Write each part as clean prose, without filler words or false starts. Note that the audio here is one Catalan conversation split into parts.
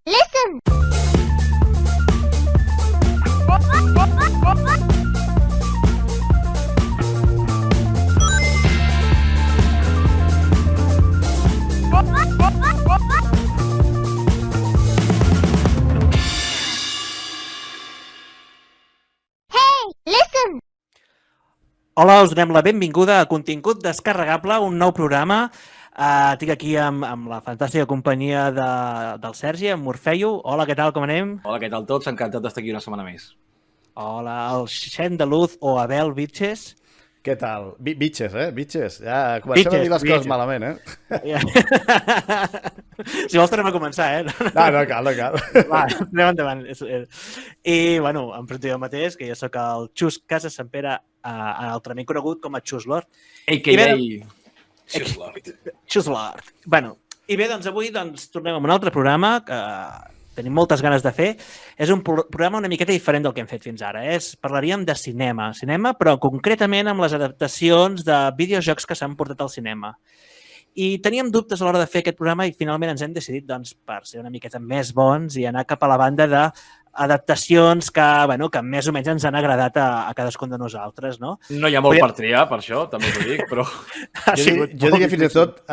listen! Hey, listen! Hola, us donem la benvinguda a Contingut Descarregable, un nou programa. Estic aquí amb la fantàstica companyia del Sergi, amb Morfeio. Hola, què tal, com anem? Hola, què tal tots? Encantat d'estar aquí una setmana més. Hola, el Xen de Luz o Abel Vitges. Què tal? Bitches, Bitches. Ja comencem a dir les coses malament, Si vols tornem a començar, No cal. Va, anem endavant. I, bueno, em presento jo mateix, que jo sóc el Xus Casa Sant Pere, altrament conegut com a Xus Lord. A.K.A. Xus Lord. Xus Lord. Bueno, i bé, doncs avui tornem amb un altre programa que tenim moltes ganes de fer. És un programa una miqueta diferent del que hem fet fins ara. Parlaríem de cinema, però concretament amb les adaptacions de videojocs que s'han portat al cinema. I teníem dubtes a l'hora de fer aquest programa i finalment ens hem decidit, doncs, per ser una miqueta més bons i anar cap a la banda d'adaptacions que més o menys ens han agradat a cadascun de nosaltres, no? No hi ha molt per triar, per això, també t'ho dic, però... Jo diria fins i tot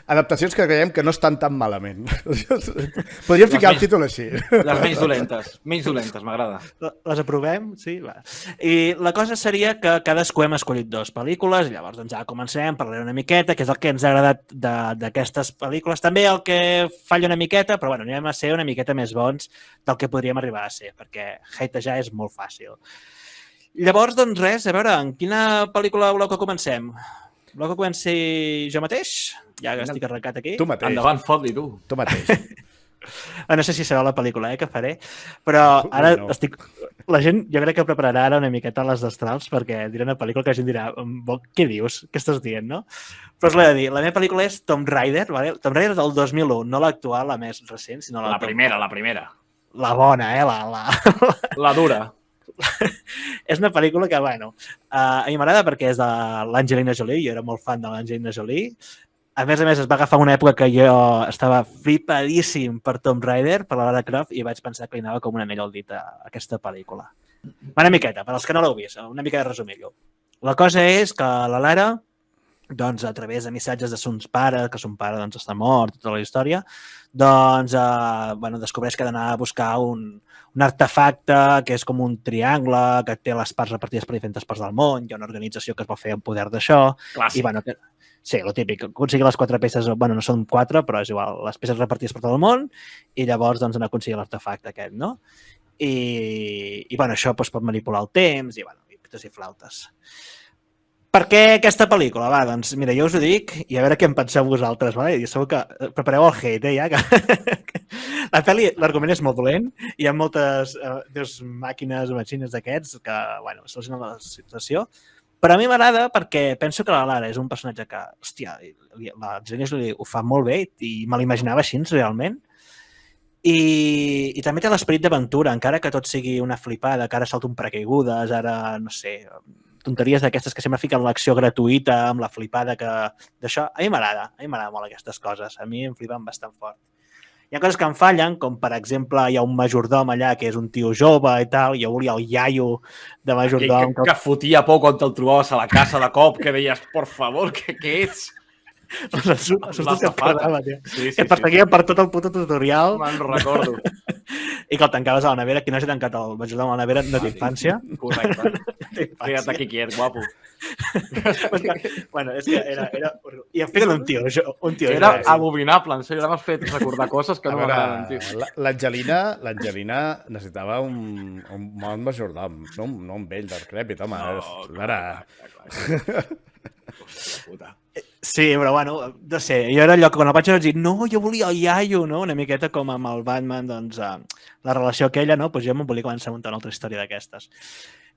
adaptacions que creiem que no estan tan malament. Podríem ficar el títol així. Les menys dolentes, m'agrada. Les aprovem? Sí, va. I la cosa seria que cadascú hem escollit dues pel·lícules i llavors doncs ja comencem, parlarem una miqueta, què és el que ens ha agradat d'aquestes pel·lícules. També el que falla una miqueta, però bueno, anem a ser una miqueta més bons del que podríem arribar a ser, perquè hatejar és molt fàcil. Llavors, doncs res, a veure, en quina pel·lícula voleu que comencem? Voleu que comenci jo mateix? Ja que estic arrencat aquí. Tu mateix. Endavant, fot-li, tu. Tu mateix. No sé si serà la pel·lícula que faré, però ara la gent jo crec que prepararà ara una miqueta les destrals perquè diré una pel·lícula que la gent dirà què dius? Què estàs dient, no? Però us l'he de dir, la meva pel·lícula és Tomb Raider, vale? Tomb Raider del 2001, no l'actual, la més recent, sinó la primera. La bona, La dura. És una pel·lícula que, a mi m'agrada perquè és de l'Angelina Jolie, jo era molt fan de l'Angelina Jolie. A més, es va agafar una època que jo estava flipadíssim per Tomb Raider, per la Lara Croft, i vaig pensar que li anava com un anell al dit a aquesta pel·lícula. Una miqueta, per als que no l'heu vist, una mica de resumir-ho. La cosa és que la Lara, doncs, a través de missatges de son pare, que son pare doncs, està mort, tota la història, doncs, descobreix que ha d'anar a buscar un artefacte que és com un triangle, que té les parts repartides per diferents parts del món, hi ha una organització que es vol fer en poder d'això. Clàssic. I, sí, el típic, aconseguir les 4 peces, no són 4, però és igual, les peces repartides per tot el món, i llavors doncs, anar a aconseguir l'artefacte aquest, no? I això pot manipular el temps, i pitos i flautes. Per què aquesta pel·lícula? Doncs mira, jo us ho dic, i a veure què en penseu vosaltres, vale? I segur que prepareu el hate, ja, la pel·li, l'argument és molt dolent, hi ha moltes màquines d'aquests que, solucionen la situació, però a mi m'agrada perquè penso que la Lara és un personatge que, hòstia, la Angelina Jolie ho fa molt bé i me l'imaginava així, realment. I també té l'esperit d'aventura, encara que tot sigui una flipada, que ara salta un paracaigudes, ara, no sé, tonteries d'aquestes que sempre fiquen l'acció gratuïta amb la flipada d'això. A mi m'agrada molt aquestes coses. A mi em flipen bastant fort. Hi ha coses que em fallen, com per exemple hi ha un majordom allà que és un tio jove i tal, jo volia el iaio de majordom. Que fotia por quan te'l trobaves a la casa de cop, que deies, por favor, què ets? Els sustos que parava, tio. Que perseguia per tot el puto tutorial. Me'n recordo. I que el tancaves a la nevera. Qui no hagi tancat el majordom a la nevera no té infància. Correcte. Queda't aquí quiet, guapo. És que era... I em fiquen un tio. Era abominable, en sèrio. Ara m'has fet recordar coses que no m'agraden, tio. L'Angelina necessitava un bon majordom, no un vell decrèpit, home. Puta. Sí, però no sé, jo era allò que quan el vaig dir, no, jo volia el iaio, no? Una miqueta com amb el Batman, doncs, la relació aquella, no? Doncs jo me'n volia començar a muntar una altra història d'aquestes.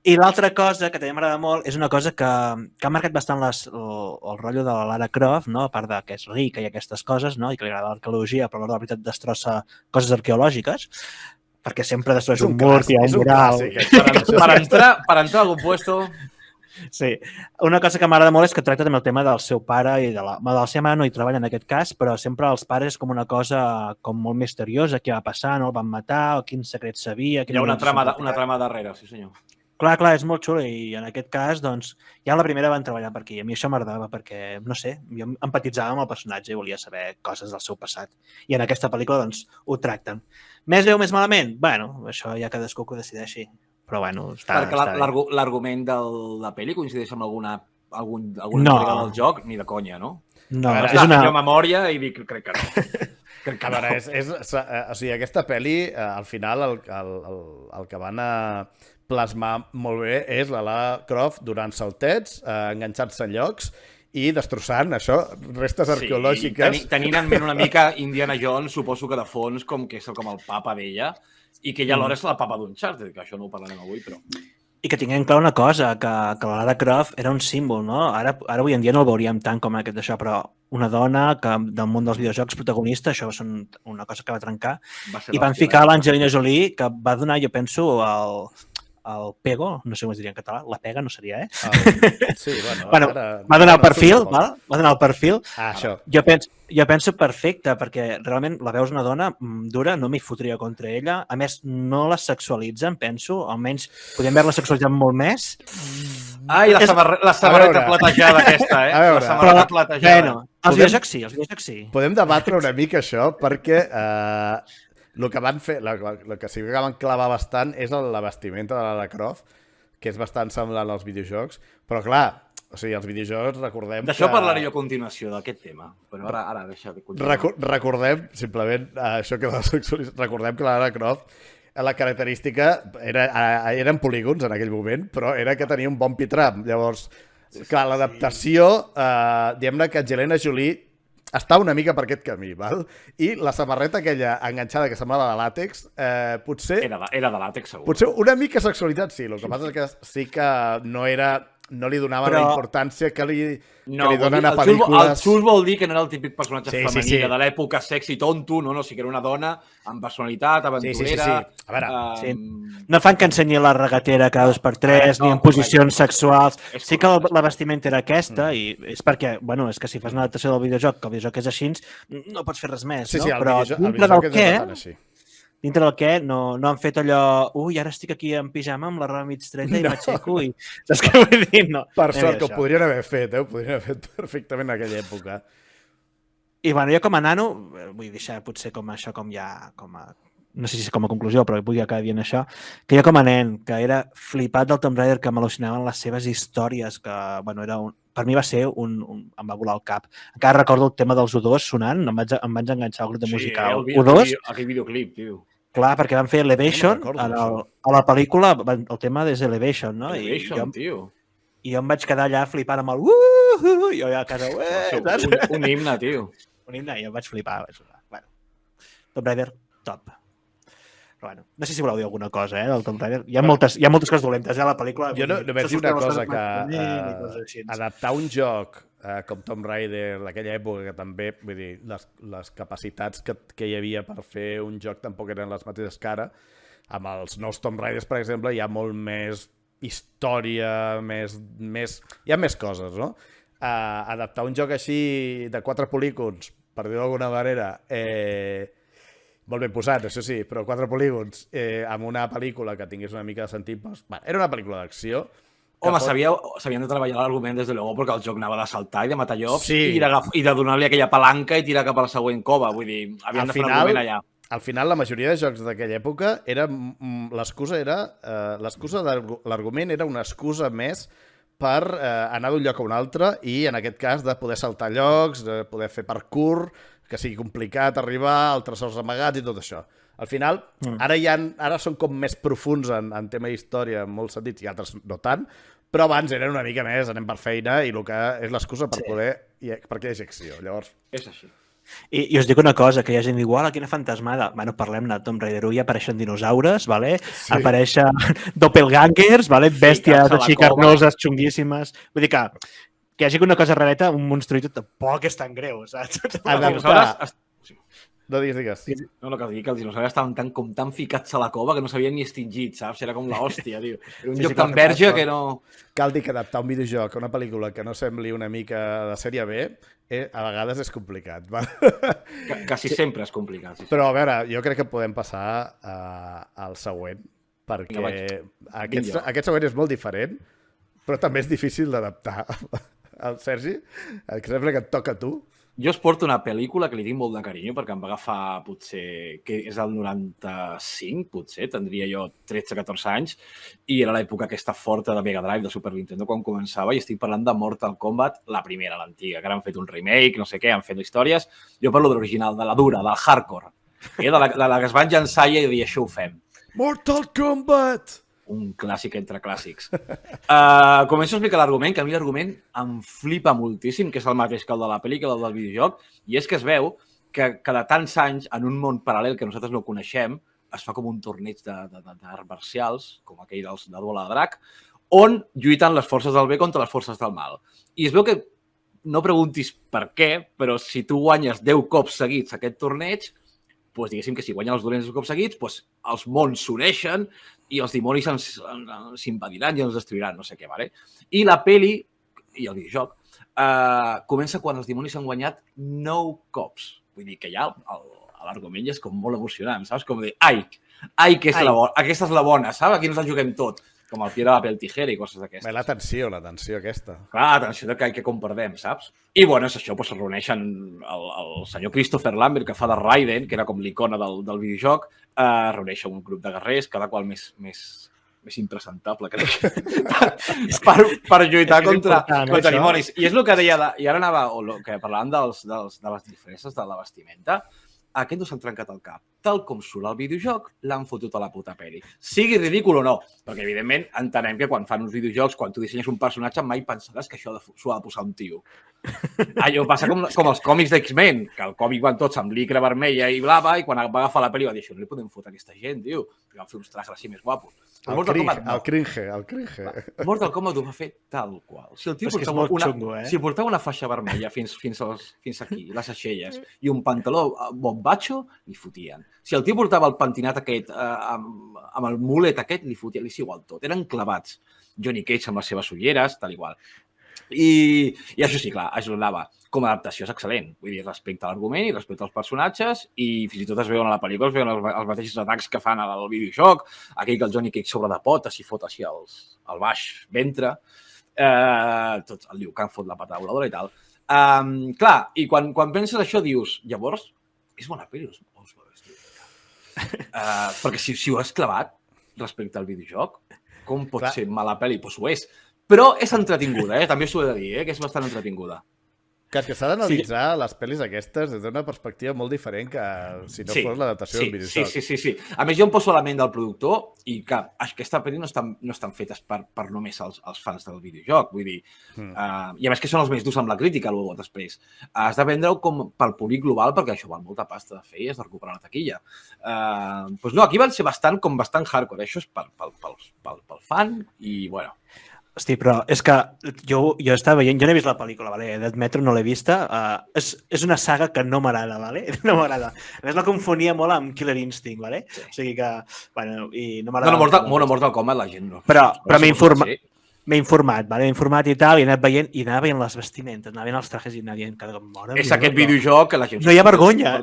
I l'altra cosa que també m'agrada molt és una cosa que ha marcat bastant el rotllo de la Lara Croft, no? A part que és rica i aquestes coses, no? I que li agrada l'arqueologia, però a l'hora de la veritat destrossa coses arqueològiques, perquè sempre destrueix un mur i un mural. Per entrar a algun puesto... Sí. Una cosa que m'agrada molt és que tracta també el tema del seu pare i de la seva mare no hi treballa en aquest cas, però sempre els pares és com una cosa com molt misteriosa, què va passar, no el van matar, o quins secrets sabia... Hi ha una trama darrere, sí senyor. Clar, és molt xulo i en aquest cas, doncs, ja la primera van treballar per aquí. A mi això m'agradava perquè, no sé, jo empatitzava amb el personatge i volia saber coses del seu passat. I en aquesta pel·lícula, doncs, ho tracten. Més bé o més malament? Bueno, això ja cadascú que ho decideixi. Però, bueno, està Perquè bé. l'argument de la pel·li coincideix amb alguna No. entrega del joc? Ni de conya, no? No, A veure, és una... Jo memòria i dic, crec que no. Crec que A veure, no. o sigui, aquesta pel·li, al final, el que van a plasmar molt bé és la Lara Croft donant saltets, enganxant-se en llocs i destrossant, això, restes arqueològiques. Tenint en ment una mica Indiana Jones, suposo que de fons com que és com el papa d'ella i que ella alhora és la papa d'Uncharted, que això no ho parlarem avui, però... I que tinguem clar una cosa, que la Lara Croft era un símbol, no? Ara avui en dia no el veuríem tant com aquest d'això, però una dona que del món dels videojocs protagonista, això va ser una cosa que va trencar, i van ficar l'Angelina Jolie, que va donar, jo penso, el pego, no sé com es diria en català, la pega no seria, eh? Sí, bueno... Bueno, ara, va donar el no perfil, surt val? Va donar el perfil. això. Jo penso perfecte, perquè realment la veus una dona dura, no m'hi fotria contra ella. A més, no la sexualitzen, penso. Almenys podem veure la sexualitzant molt més. Ai, la samarreta platejada aquesta, eh? A veure. La samarreta platejada. Bueno, els videojocs sí. Podem debatre una mica això, perquè el que van fer, el que sí que van clavar bastant és la vestimenta de la Lara Croft, que és bastant semblant als videojocs, però clar, o sigui, els videojocs recordem D'això parlaré jo a continuació, d'aquest tema, però ara deixa de continuar. Recordem, simplement, això que recordem que la Lara Croft, la característica eren polígons en aquell moment, però era que tenia un bon pitram. Llavors, clar, l'adaptació, diguem-ne que Angelina Jolie està una mica per aquest camí, val? I la samarreta aquella enganxada que semblava de làtex, potser... Era de làtex, segur. Potser una mica sexualitat, sí. El que passa és que sí que no li donaven la importància que li donen a pel·lícules... El xul vol dir que no era el típic personatge femení de l'època sexy tonto, no? Sí que era una dona amb personalitat, aventurera... Sí. A veure... No fan que ensenyi la regatera cada 2x3, ni en posicions sexuals. Sí que la vestimenta era aquesta, i és perquè, bueno, és que si fas una adaptació del videojoc, que el videojoc és així, no pots fer res més, no? Però dintre del què... Dintre del què no han fet allò... Ui, ara estic aquí en pijama amb la roba mig treta i m'aixeco i... Saps què vull dir? No. Per sort que ho podrien haver fet, ho podrien haver fet perfectament en aquella època. I bueno, jo com a nano, vull deixar potser com això, com ja... No sé si com a conclusió, però vull acabar dient això, que jo com a nen, que era flipat del Tomb Raider, que m'al·lucinaven les seves històries, que, bueno, per mi va ser em va volar el cap. Encara recordo el tema dels U2 sonant, em vaig enganxar al grup de música U2. Aquell videoclip, tio. Clar, perquè van fer Elevation, a la pel·lícula, el tema és Elevation, no? Elevation, tio. I jo em vaig quedar allà flipant amb el i jo a casa, un himne, tio. Un himne, i jo em vaig flipar. Bueno, Tomb Raider, top. Però bueno, no sé si voleu dir alguna cosa, del Tomb Raider. Hi ha moltes coses dolentes, a la pel·lícula. Jo només dir una cosa, que adaptar un joc com Tomb Raider d'aquella època, que també, vull dir, les capacitats que hi havia per fer un joc tampoc eren les mateixes que ara. Amb els nous Tomb Raiders, per exemple, hi ha molt més història, hi ha més coses, no? Adaptar un joc així de 4 polígons, per dir-ho d'alguna manera, molt ben posat, això sí, però 4 polígons amb una pel·lícula que tingués una mica de sentit, doncs, era una pel·lícula d'acció. Home, s'havien de treballar l'argument des de luego, perquè el joc anava de saltar i de matar llops i de donar-li aquella palanca i tirar cap a la següent cova. Vull dir, havien de fer l'argument allà. Al final, la majoria de jocs d'aquella època, l'argument era una excusa més per anar d'un lloc a un altre i, en aquest cas, de poder saltar llocs, de poder fer parkour, que sigui complicat arribar, als tresors amagats i tot això. Al final, ara són com més profuns en tema d'història en molts sentits i altres no tant, però abans eren una mica més, anem per feina i el que és l'excusa per poder, perquè hi hagi acció. Llavors, és així. I us dic una cosa, que hi ha gent igual, quina fantasmada. Bueno, parlem-ne, Tomb Raider 1 i apareixen dinosaures, vale? Apareixen doppelgangers, vale? Bèsties així carnoses, xunguíssimes. Vull dir que hi hagi una cosa rareta, un monstruït tampoc és tan greu, saps? No digues. No, el que dic, que els dinosaures estaven tan ficats a la cova que no s'havien ni extingit, saps? Era com l'hòstia, tio. Era un joc tan verge que no... Cal dir que adaptar un videojoc a una pel·lícula que no sembli una mica de sèrie B a vegades és complicat. Quasi sempre és complicat. Sí. Però, a veure, jo crec que podem passar al següent, perquè aquest següent és molt diferent, però també és difícil d'adaptar. El Sergi, que sembla que et toca a tu. Jo us porto una pel·lícula que li tinc molt de carinyo perquè em va agafar potser, que és el 95, potser, tindria jo 13-14 anys, i era l'època aquesta forta de Mega Drive, de Super Nintendo, quan començava, i estic parlant de Mortal Kombat, la primera, l'antiga, que ara han fet un remake, no sé què, han fet històries. Jo parlo de l'original, de la dura, del hardcore, de la que es van llançar i dir, això ho fem. Mortal Kombat! Un clàssic entre clàssics. Començo a explicar l'argument, que a mi l'argument em flipa moltíssim, que és el mateix que el de la pel·lícula, el del videojoc, i és que es veu que cada tants anys, en un món paral·lel que nosaltres no coneixem, es fa com un torneig d'arts marcials, com aquell de Duel a Drac, on lluiten les forces del bé contra les forces del mal. I es veu que, no preguntis per què, però si tu guanyes 10 cops seguits aquest torneig, doncs diguéssim que si guanyen els dolents 10 cops seguits, doncs els mons s'uneixen i els dimonis s'impediran i ens destruiran, no sé què, vale? I la peli i el videojoc comença quan els dimonis han guanyat 9 cops. Vull dir que ja l'argument ja és com molt emocionant, saps? Com dir, ai, que és aquesta és la bona, saps? Aquí ens la juguem tot. Com el Piedra, paper, tijera i coses d'aquestes. La tensió aquesta. Clar, la tensió que com perdem, saps? I, bueno, és això, doncs es reuneixen el senyor Christopher Lambert, que fa de Raiden, que era com l'icona del videojoc, reuneixen un grup de guerrers, cada qual més impresentable, crec, per lluitar contra dimonis. I és el que deia, i ara anava, o que parlàvem de les diferències de la vestimenta, aquest no s'han trencat el cap. Tal com surt el videojoc, l'han fotut a la puta peli. Sigui ridícul o no, perquè evidentment entenem que quan fan uns videojocs, quan tu dissenyes un personatge, mai pensaràs que això s'ho ha de posar un tio. Allò passa com els còmics d'X-Men, que el còmic van tots amb licra vermella i blava, i quan va agafar la peli va dir, això no li podem fotre a aquesta gent, tio. I van fer uns trajes així més guapos. El cringe. Mortal Kombat ho va fer tal qual. Si el tio portava una faixa vermella fins aquí, les aixelles, i un pantaló bombacho, li fotien. Si el tio portava el pentinat aquest, amb el mulet aquest, li fotien, li és igual tot. Eren clavats. Johnny Cage amb les seves ulleres, tal igual. I això sí, clar, ajudava. Com a adaptació és excel·lent. Vull dir, respecte a l'argument i respecte als personatges, i fins i tot es veuen a la pel·lícula, es veuen els mateixos atacs que fan al videojoc, aquell que el Johnny Cage sobre de potes i fot així al baix ventre, tot el Liu Kang fot la pata voladora i tal. Clar, i quan penses això dius, llavors, és bona pel·li, perquè si ho has clavat respecte al videojoc, com pot ser mala pel·li? Doncs ho és. Però és entretinguda, també s'ho he de dir, que és bastant entretinguda. Que s'ha d'analitzar les pel·lis aquestes des d'una perspectiva molt diferent que si no fos l'adaptació del videojoc. Sí. A més, jo em poso a la ment del productor i que aquesta pel·li no estan fetes per només els fans del videojoc. Vull dir, i a més que són els més durs amb la crítica, luego, després. Has de vendre-ho com pel públic global perquè això val molta pasta de fer i has de recuperar la taquilla. Doncs no, aquí van ser bastant hardcore. Això és pel fan i, bueno... Hosti, però és que jo estava veient, jo no he vist la pel·lícula, vale? Death Metro no l'he vista, és una saga que no m'agrada, vale? No m'agrada. A més, la confonia molt amb Killer Instinct, vale? O sigui que, bueno, i no m'agrada. Mortal Kombat la gent no. Però m'he informat, vale? M'he informat i tal, i he anat veient les vestimentes, anava veient els trajes i anava dient cada cop és aquest videojoc que la gent... No hi ha vergonya.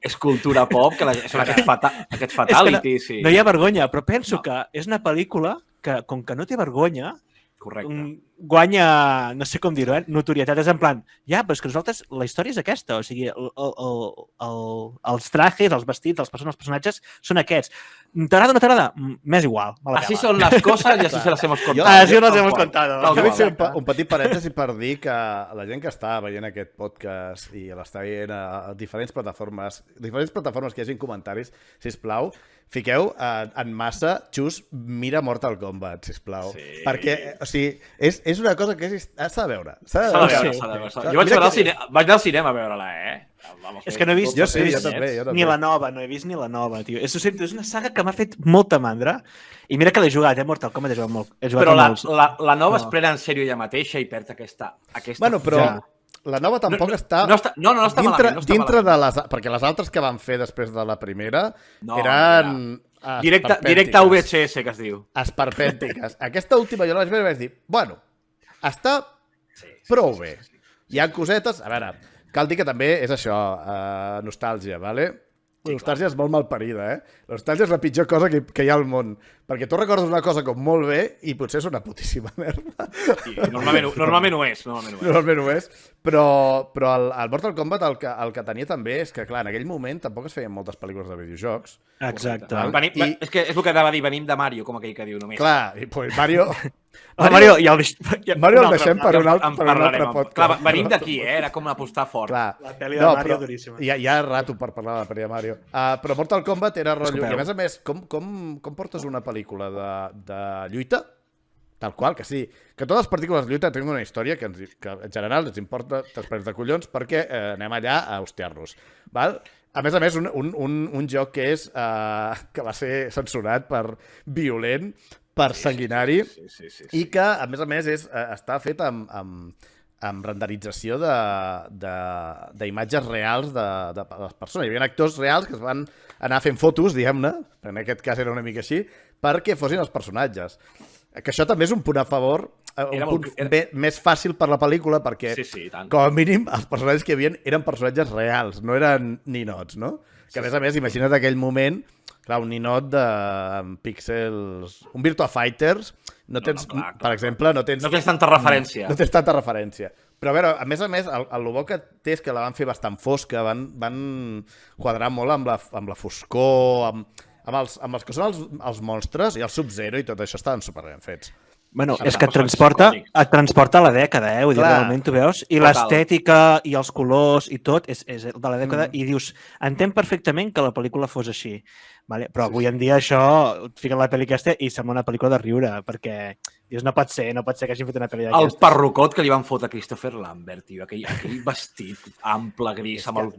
És cultura pop, que són aquests fatalities. No hi ha vergonya, però penso que és una pel·lícula que, com que no té vergonya, guanya, no sé com dir-ho, notorietat. És en plan, però és que nosaltres, la història és aquesta, o sigui, els trajes, els vestits, els personatges són aquests. T'agrada o no t'agrada? M'és igual. Així són les coses i així se les hemos contado. Així les hemos contado. Jo vull fer un petit parèntesi per dir que la gent que està veient aquest podcast i l'està veient a diferents plataformes que hi hagin comentaris, sisplau, fiqueu en massa, Xus, mira Mortal Kombat, sisplau. Perquè, o sigui, és una cosa que s'ha de veure. S'ha de veure. Jo vaig anar al cinema a veure-la, És que no he vist... Jo també. Ni la nova, no he vist ni la nova, tio. És una saga que m'ha fet molta mandra. I mira que l'he jugat, Mortal Kombat he jugat molt. Però la nova es pren en sèrio ella mateixa i perd aquesta... Bueno, però La nova tampoc està... No està malament, no està dintre malament. de les... Perquè les altres que van fer després de la primera No, eren... Directe a VHS, que es diu. Esperpèntiques. Aquesta última jo la vaig veure i vaig dir, bueno, està prou bé. Hi ha cosetes... A veure, cal dir que també és això, nostàlgia, ¿vale? La nostàlgia és molt malparida, eh? La nostàlgia és la pitjor cosa que hi ha al món. Perquè tu recordes una cosa com molt bé i potser és una putíssima merda. Sí, normalment ho és. Normalment ho és. Però el Mortal Kombat el que tenia també és que, clar, en aquell moment tampoc es feien moltes pel·lícules de videojocs. Exacte. És que és el que anava a dir, venim de Mario, com aquell que diu només. Clar, i pues Mario... Mario el deixem per un altre podcast. Clar, venim d'aquí, era com apostar fort. Clar. La pel·li de Mario duríssima. Hi ha rato per parlar de la pel·li de Mario. Però Mortal Kombat era rotllo. I a més, com portes una pel·lícula de lluita? Tal qual, que sí. Que totes les pel·lícules de lluita tenen una història que en general ens importa després de collons perquè anem allà a hostiar-nos. A més, un joc que va ser censurat per violent, per sanguinari, i que, a més, està fet amb renderització d'imatges reals de les persones. Hi havia actors reals que es van anar fent fotos, diguem-ne, en aquest cas era una mica així, perquè fossin els personatges. Que això també és un punt a favor, més fàcil per la pel·lícula, perquè, com a mínim, els personatges que hi havia eren personatges reals, no eren ninots, no? Que, a més, imagina't aquell moment, clar, un ninot amb píxels... Un Virtua Fighters, per exemple, no tens tanta referència. No tens tanta referència. Però, a veure, a més, el bo que té és que la van fer bastant fosca, van quadrar molt amb la foscor, amb els que són els monstres i el Sub-Zero i tot això estaven superben fets. Bueno, és que et transporta a la dècada, eh? Vull dir, realment tu veus. I l'estètica i els colors i tot és de la dècada i dius, entenc perfectament que la pel·lícula fos així. Vale? Però avui en dia això, et fiquen la pel·li aquesta i sembla una pel·lícula de riure, perquè dius, no pot ser que hagin fet una pel·li d'aquestes. El perrucot que li van fotre a Christopher Lambert, tio, aquell vestit ample, gris, amb el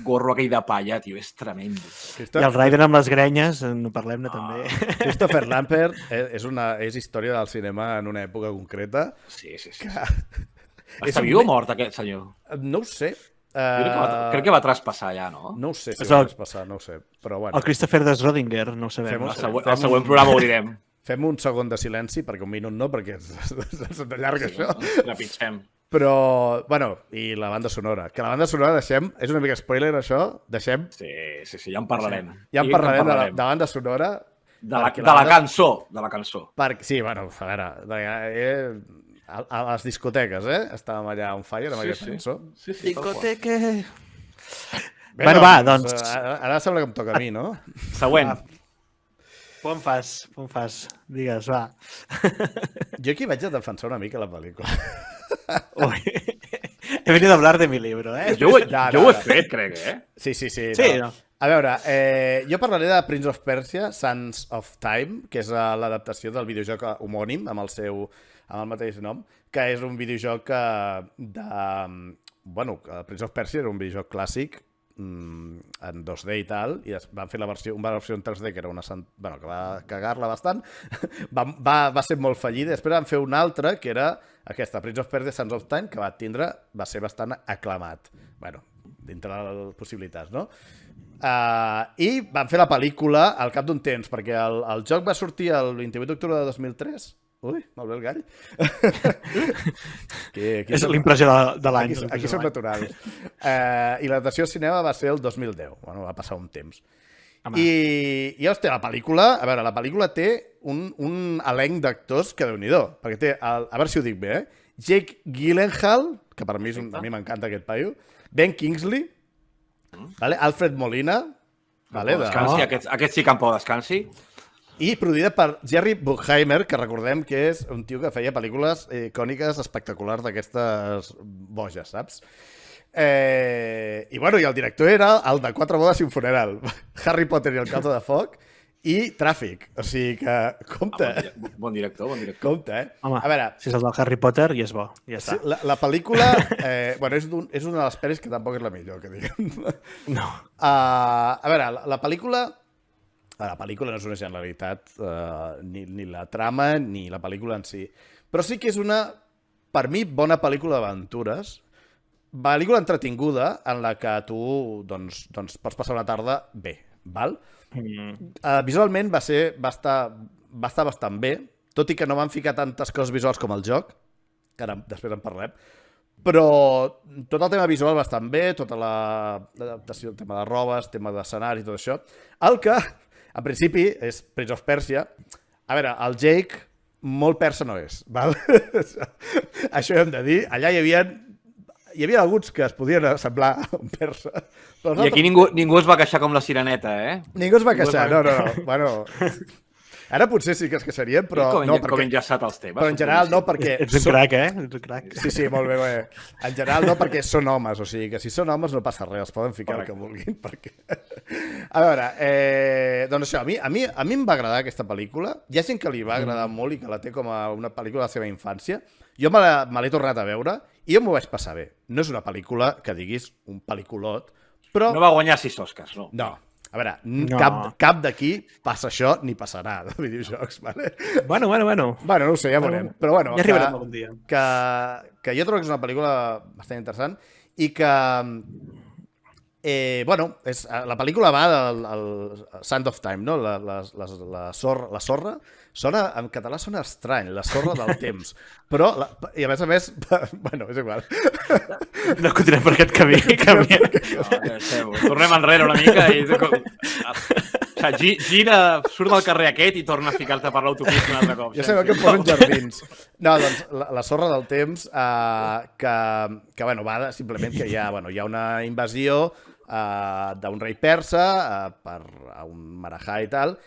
gorro aquell de palla, tio, és tremendo. I el Raiden amb les grenyes, no parlem-ne també. Christopher Lambert és història del cinema en una època concreta. Sí. Està viu o mort, aquest senyor? No ho sé. Crec que va traspassar ja, no? No ho sé si va traspassar, no ho sé. Però bueno. El Christopher de Schrödinger, no ho sabem. El següent programa ho direm. Fem un segon de silenci, perquè un minut no, perquè s'allarga això. Repitxem. Però, bueno, i la banda sonora. Que la banda sonora deixem, és una mica spoiler això, deixem... Sí, ja en parlarem. Ja en parlarem de la banda sonora. De la cançó. Sí, bueno, a veure, a les discoteques, estàvem allà on fire amb aquesta cançó. Sí. Discoteque... Bueno, va, doncs... Ara sembla que em toca a mi, no? Següent. Pon fas. Digues, va. Jo aquí vaig a defensar una mica la pel·lícula. He venido a hablar de mi libro, Jo ho he fet, crec, Sí. Sí, no. A veure, jo parlaré de Prince of Persia, Sands of Time, que és l'adaptació del videojoc homònim amb el mateix nom, que és un videojoc Bueno, Prince of Persia era un videojoc clàssic en 2D i tal, i van fer una versió en 3D que era que va cagar-la bastant, va ser molt fallida, després van fer una altra que era aquesta, Prince of Persia Sands of Time, que va ser bastant aclamat, bueno, dintre de les possibilitats, no? I van fer la pel·lícula al cap d'un temps, perquè el joc va sortir el 28 d'octubre de 2003. Ui, molt bé el gall. És l'impressió de l'any. Aquí som naturals. I l'adaptació al cinema va ser el 2010. Bueno, va passar un temps. I hòstia, la pel·lícula té un elenc d'actors que déu-n'hi-do, perquè té, a veure si ho dic bé, Jake Gyllenhaal, que per mi a mi m'encanta aquest paio, Ben Kingsley, Alfred Molina, aquest sí que en pot descansi, i produïda per Jerry Bruckheimer, que recordem que és un tio que feia pel·lícules icòniques espectaculars d'aquestes boges, saps? I el director era el de 4 bodes i un funeral, Harry Potter i el calze de foc, i Tràfic. O sigui que, compte. Bon director. Compte, Home, a veure, si és el del Harry Potter, i és bo. Ja està. La pel·lícula, és una de les pel·lis que tampoc és la millor, que diguem. No. A veure, la pel·lícula no és una generalitat, ni la trama ni la pel·lícula en si, però sí que és una, per mi, bona pel·lícula d'aventures, pel·lícula entretinguda en la que tu doncs pots passar una tarda bé, val? Visualment va estar bastant bé, tot i que no van ficar tantes coses visuals com el joc, que ara després en parlem, però tot el tema visual bastant bé, tota l'adaptació, el tema de robes, tema d'escenari, tot això. El que, en principi, és Prince of Persia. A veure, el Jake molt persa no és, val? Això ho hem de dir. Allà hi havia alguns que es podien semblar a un persa. I aquí ningú es va queixar com la sireneta, eh? Ningú es va queixar, no. Bueno, ara potser sí que es queixarien, però no, perquè... Com enllaçat els temes. Però en general no, perquè... Ets un crac, eh? Ets un crac. Sí, molt bé. En general no, perquè són homes, o sigui que si són homes no passa res, els poden ficar el que vulguin, perquè... A veure, doncs això, a mi em va agradar aquesta pel·lícula. Hi ha gent que li va agradar molt i que la té com a una pel·lícula de la seva infància. Jo me l'he tornat a veure i jo m'ho vaig passar bé. No és una pel·lícula que diguis un pel·lículot, però... No va guanyar 6 Oscars, no? No. A veure, cap d'aquí passa això ni passarà de videojocs, vale? Bueno. Bueno, no ho sé, ja veurem. Però bueno, ja arribarem algun dia. Que jo trobo que és una pel·lícula bastant interessant i que, la pel·lícula va del Sand of Time, no? La sorra. En català sona estrany, la sorra del temps. Però, i a més, bueno, és igual. No continuem per aquest camí. Tornem enrere una mica i... Gira, surt del carrer aquest i torna a ficar-te per l'autopista un altre cop. Ja sabeu que em posen jardins. No, doncs, la sorra del temps, que va simplement que hi ha una invasió d'un rei persa per un marahà i tal,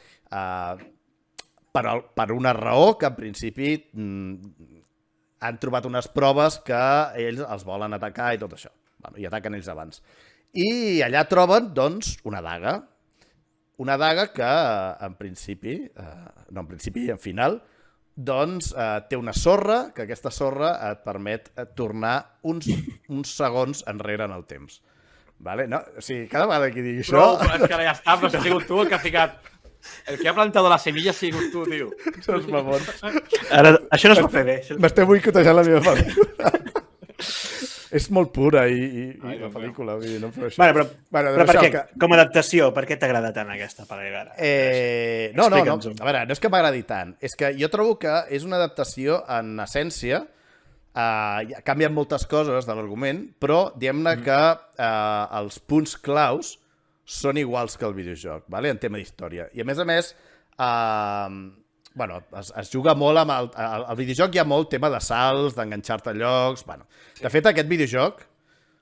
per una raó que en principi han trobat unes proves que ells els volen atacar i tot això. I ataquen ells abans. I allà troben, doncs, una daga. Una daga que, en principi, en final, doncs té una sorra, que aquesta sorra et permet tornar uns segons enrere en el temps. Vale? No? O sigui, cada vegada que digui això... Però és que ara ja està, però ha sigut tu el que ha ficat... El que ha plantat la semilla ha sigut tu, tio. Sos mamons. Ara, això no es pot fer bé. M'estic boicotejant la meva pel·lícula. És molt pura i la pel·lícula, vull dir, no feu això. Però per què? Com a adaptació, per què t'agrada tant aquesta pel·lícula? No. A veure, no és que m'agradi tant. És que jo trobo que és una adaptació en essència. Canvien moltes coses de l'argument, però diguem-ne que els punts claus són iguals que el videojoc, en tema d'història. I a més, es juga molt amb el videojoc, hi ha molt tema de salts, d'enganxar-te a llocs... De fet, aquest videojoc,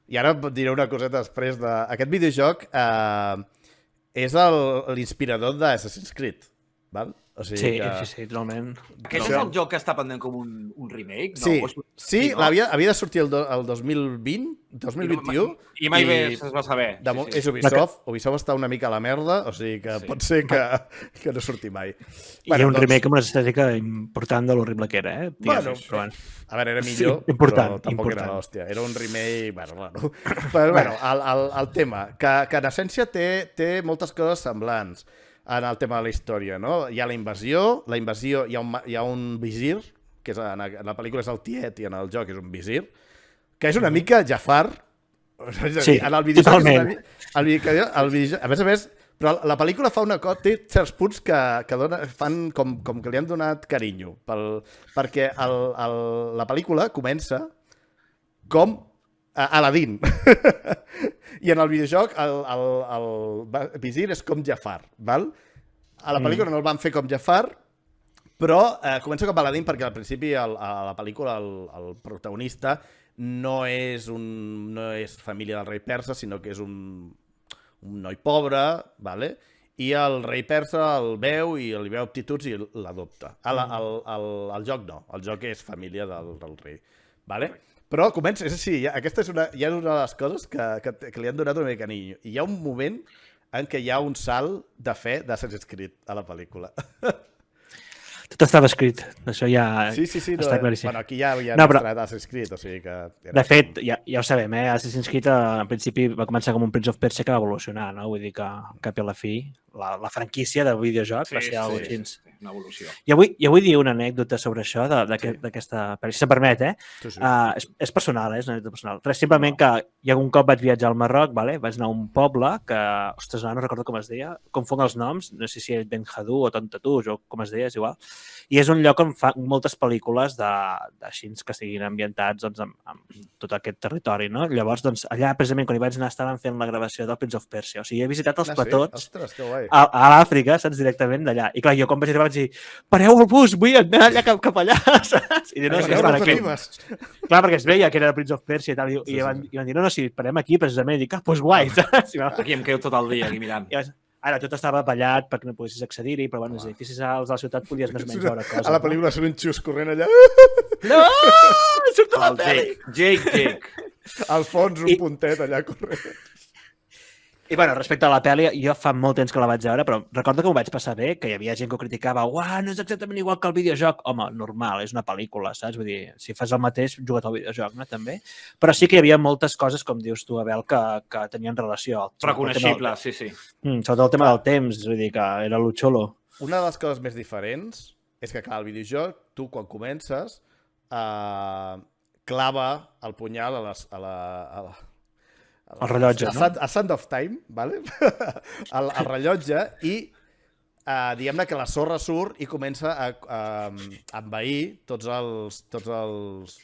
i ara diré una coseta després d'aquest videojoc, és l'inspirador d'Assassin's Creed, val? O sigui sí, totalment. Aquest és el joc que està pendent com un remake? Sí, havia de sortir el 2020, 2021. I mai es va saber. És Ubisoft. Ubisoft està una mica a la merda, o sigui que pot ser que no surti mai. Hi ha un remake amb una estètica important de l'horrible que era, eh? A veure, era millor, però tampoc era l'hòstia. Era un remake... Però, el tema, que en essència té moltes coses semblants en el tema de la història, no? Hi ha la invasió hi ha un visir, que en la pel·lícula és el tiet i en el joc és un visir, que és una mica Jafar. Sí, totalment. A més, però la pel·lícula fa una cosa, té certs punts que fan com que li han donat carinyo, perquè la pel·lícula comença com Aladdin. I en el videojoc el visir és com Jafar, val? A la pel·lícula no el van fer com Jafar, però comença com Aladdin perquè al principi a la pel·lícula el protagonista no és família del rei persa, sinó que és un noi pobre, vale? I el rei persa el veu i li veu aptituds i l'adopta. Al joc no, el joc és família del rei, vale? Però comença, és així, aquesta és una de les coses que li han donat una mica carinyo. I hi ha un moment en què hi ha un salt de fe d'Assassin's Creed a la pel·lícula. Tot estava escrit, això ja està claríssim. Bueno, aquí ja havia estrenat Assassin's Creed, o sigui que... De fet, ja ho sabem, Assassin's Creed en principi va començar com un Prince of Persia que va evolucionar, no? Vull dir que cap i a la fi la franquícia de videojoc va ser alguna cosa així. una evolució. Jo vull dir una anècdota sobre això, d'aquesta pel·li, si se'm permet, Sí, sí. És personal, és una anècdota personal. Res, simplement que hi ha un cop vaig viatjar al Marroc, vaig anar a un poble que, ostres, no recordo com es deia, confonc els noms, no sé si és Ben Hadou o Tontatús o com es deia, és igual, i és un lloc on fan moltes pel·lícules així que estiguin ambientats doncs, amb tot aquest territori, no? Llavors, doncs, allà, precisament, quan hi vaig anar, estaven fent la gravació del Prince of Persia. O sigui, he visitat els platós Ostres, que guai. a l'Àfrica, saps, directament d'allà. I clar, jo quan vaig arribar vaig dir, pareu el bus, vull anar allà cap allà, saps? I diu, no, Pareu les animes. clar, perquè es veia que era el Prince of Persia i tal, i van dir, no, sí, parem aquí precisament, i dic, doncs guai, saps? Aquí em quedo tot el dia, aquí mirant. Ara, tot estava ballat perquè no poguessis accedir-hi, però bueno, els edificis alts de la ciutat podies més o menys veure coses. A la pel·lícula surt un xus corrent allà. No! Surto a la pel·li! Jake. Al fons, un puntet allà corrent. I bueno, respecte a la pel·li, jo fa molt temps que la vaig veure, però recordo que m'ho vaig passar bé, que hi havia gent que ho criticava, uah, no és exactament igual que el videojoc. Home, normal, és una pel·lícula, saps? Vull dir, si fas el mateix, juga't al videojoc, no? També. Però sí que hi havia moltes coses, com dius tu, Abel, que tenien relació. Reconeixibles, sí. Sobretot el tema del temps, vull dir, que era lo xulo. Una de les coses més diferents és que, clar, el videojoc, tu, quan comences, clava el punyal el rellotge, no? A Sand of Time, ¿vale? el rellotge i diguem-ne que la sorra surt i comença a envair totes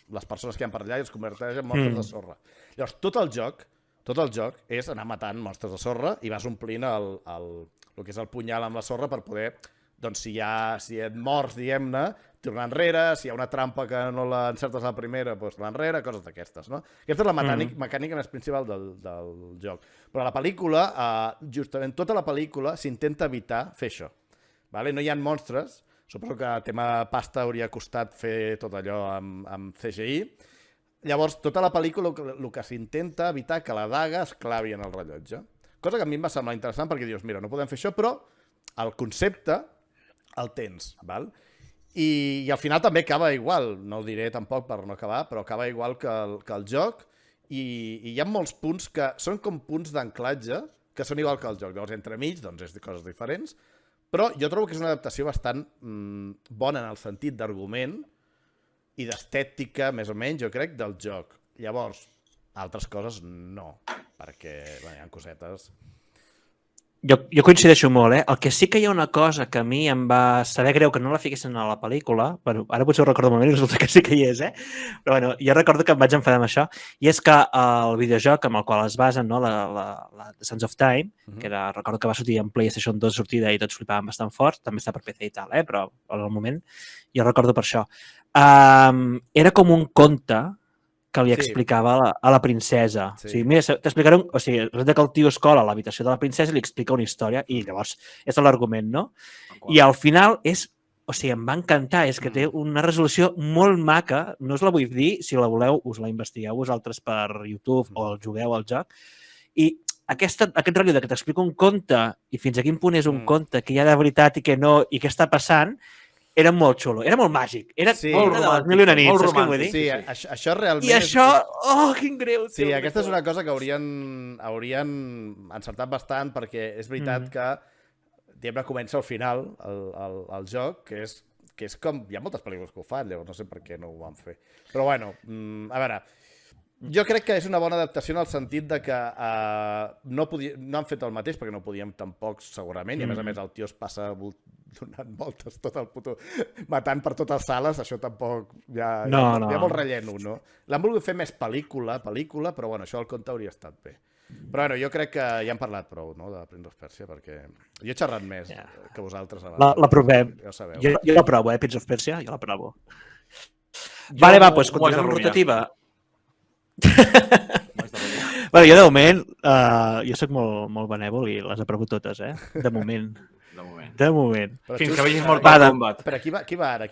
les persones que hi ha per allà i es converteix en monstres de sorra. Llavors, tot el joc és anar matant monstres de sorra i vas omplint el que és el punyal amb la sorra per poder, doncs, si et mors, diguem-ne, tornar enrere, si hi ha una trampa que no l'encertes a la primera, doncs tornar enrere, coses d'aquestes, no? Aquesta és la mecànica més principal del joc. Però a la pel·lícula, justament tota la pel·lícula s'intenta evitar fer això. No hi ha monstres, suposo que el tema pasta hauria costat fer tot allò amb CGI. Llavors, tota la pel·lícula el que s'intenta evitar que la daga es clavi en el rellotge. Cosa que a mi em va semblar interessant perquè dius, mira, no podem fer això, però el concepte el tens, val? I al final també acaba igual, no ho diré tampoc per no acabar, però acaba igual que el joc i hi ha molts punts que són com punts d'anclatge que són igual que el joc. Llavors, entremig, doncs, és de coses diferents, però jo trobo que és una adaptació bastant bona en el sentit d'argument i d'estètica, més o menys, jo crec, del joc. Llavors, altres coses no, perquè hi ha cosetes... Jo coincideixo molt, El que sí que hi ha una cosa que a mi em va saber greu que no la fiquessin a la pel·lícula, bueno, ara potser ho recordo un moment i resulta que sí que hi és, Però bueno, jo recordo que em vaig enfadar amb això, i és que el videojoc amb el qual es basen, no, la Sands of Time, que recordo que va sortir en PlayStation 2 sortida i tots flipaven bastant fort, també està per PC i tal, però al moment jo recordo per això. Era com un conte que li explicava a la princesa. O sigui, mira, t'explicaré... O sigui, resulta que el tio es cola a l'habitació de la princesa i li explica una història i llavors és l'argument, no? I al final és... O sigui, em va encantar. És que té una resolució molt maca. No us la vull dir. Si la voleu, us la investigueu vosaltres per YouTube o el jugueu al joc. I aquest rotllo de que t'explica un conte i fins a quin punt és un conte que hi ha de veritat i que no, i què està passant, era molt xulo, era molt màgic. Era molt romàntic, mil i una nits, saps què vull dir? Sí, això realment... I això, quin greu! Sí, aquesta és una cosa que haurien encertat bastant, perquè és veritat que diguem-ne comença al final el joc, que és com... Hi ha moltes pel·lícules que ho fan, llavors no sé per què no ho van fer. Però bueno, a veure... Jo crec que és una bona adaptació en el sentit de que no han fet el mateix perquè no podíem tampoc segurament i a més el tio es passa donant voltes tot el puto matant per totes sales, això tampoc hi ha molt relleno, no? L'han volgut fer més pel·lícula, però bueno, això al conte hauria estat bé. Però bueno, jo crec que ja hem parlat prou, no, de Prince of Persia, perquè jo he xerrat més que vosaltres abans. La provem. Ja ho sabeu. Jo la provo, Prince of Persia, jo la provo. Vale, va, doncs continuem amb rotativa. Bueno, jo de moment, jo soc molt benèvol i les aprovo totes, de moment. De moment. Fins que vegis Mortal Kombat. Però qui va ara?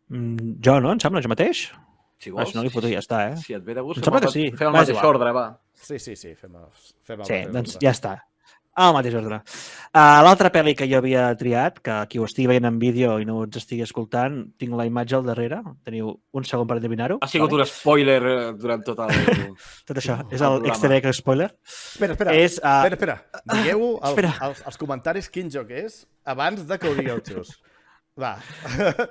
Jo, no? Em sembla, jo mateix? Si vols. Si no li foto ja està, Si et ve de gust, em sembla que sí. fem el mateix ordre, va. Sí, fem el sí, doncs ja està. El mateix ordre. L'altra pel·li que jo havia triat, que qui ho estigui veient en vídeo i no ens estigui escoltant, tinc la imatge al darrere. Teniu un segon per endevinar-ho. Ha sigut un spoiler durant tot el... Tot això. És el el programa. easter egg spoiler. Espera. És, Espera. Digueu Espera. als comentaris quin joc és abans de que ho digueu just. Va.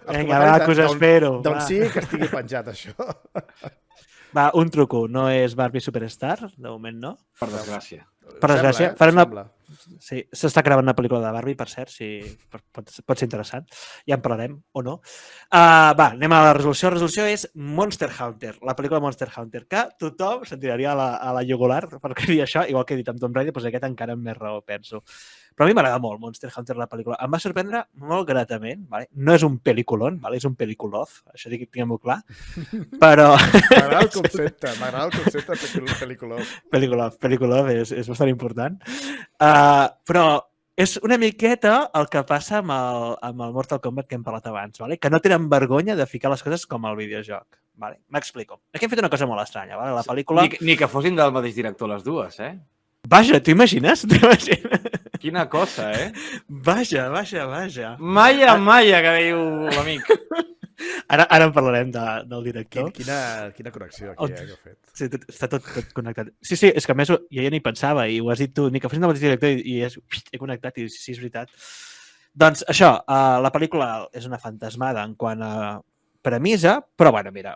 Vinga, va, que us espero. D'on va. sí que estigui penjat això. Va, un truco. No és Barbie Superstar, de moment no. Per desgràcia. Per desgràcia, Sembla, farem una... sembla. Sí, s'està gravant una pel·lícula de Barbie, per cert, si pot ser interessant. Ja en parlarem, o no. Va, anem a la resolució. La resolució és Monster Hunter, la pel·lícula Monster Hunter, que tothom se'n tiraria a la jugular perquè dir això, igual que he dit amb Tomb Raider, doncs aquest encara amb més raó, penso. Però a mi m'agrada molt Monster Hunter, la pel·lícula. Em va sorprendre molt gratament, vale? No és un pel·lículon, vale? És un pel·lículov, això tinguem-ho clar, però... M'agrada el concepte de pel·lículov. Pel·lículov és bastant important. Però és una miqueta el que passa amb el Mortal Kombat que hem parlat abans, vale? Que no tenen vergonya de ficar les coses com al videojoc. Vale? M'explico. Aquí hem fet una cosa molt estranya. Vale? La pel·lícula... Ni que fossin del mateix director les dues, eh? Vaja, t'ho imagines? Quina cosa, eh? Vaja. Maya, que diu l'amic. Ara en parlarem del director. Quina connexió aquí que he fet. Sí, està tot connectat. Sí, és que a més jo ja ni pensava i ho has dit tu, ni que fossin del mateix director i he connectat i sí, és veritat. Doncs això, la pel·lícula és una fantasmada en quant a premissa, però bueno, mira,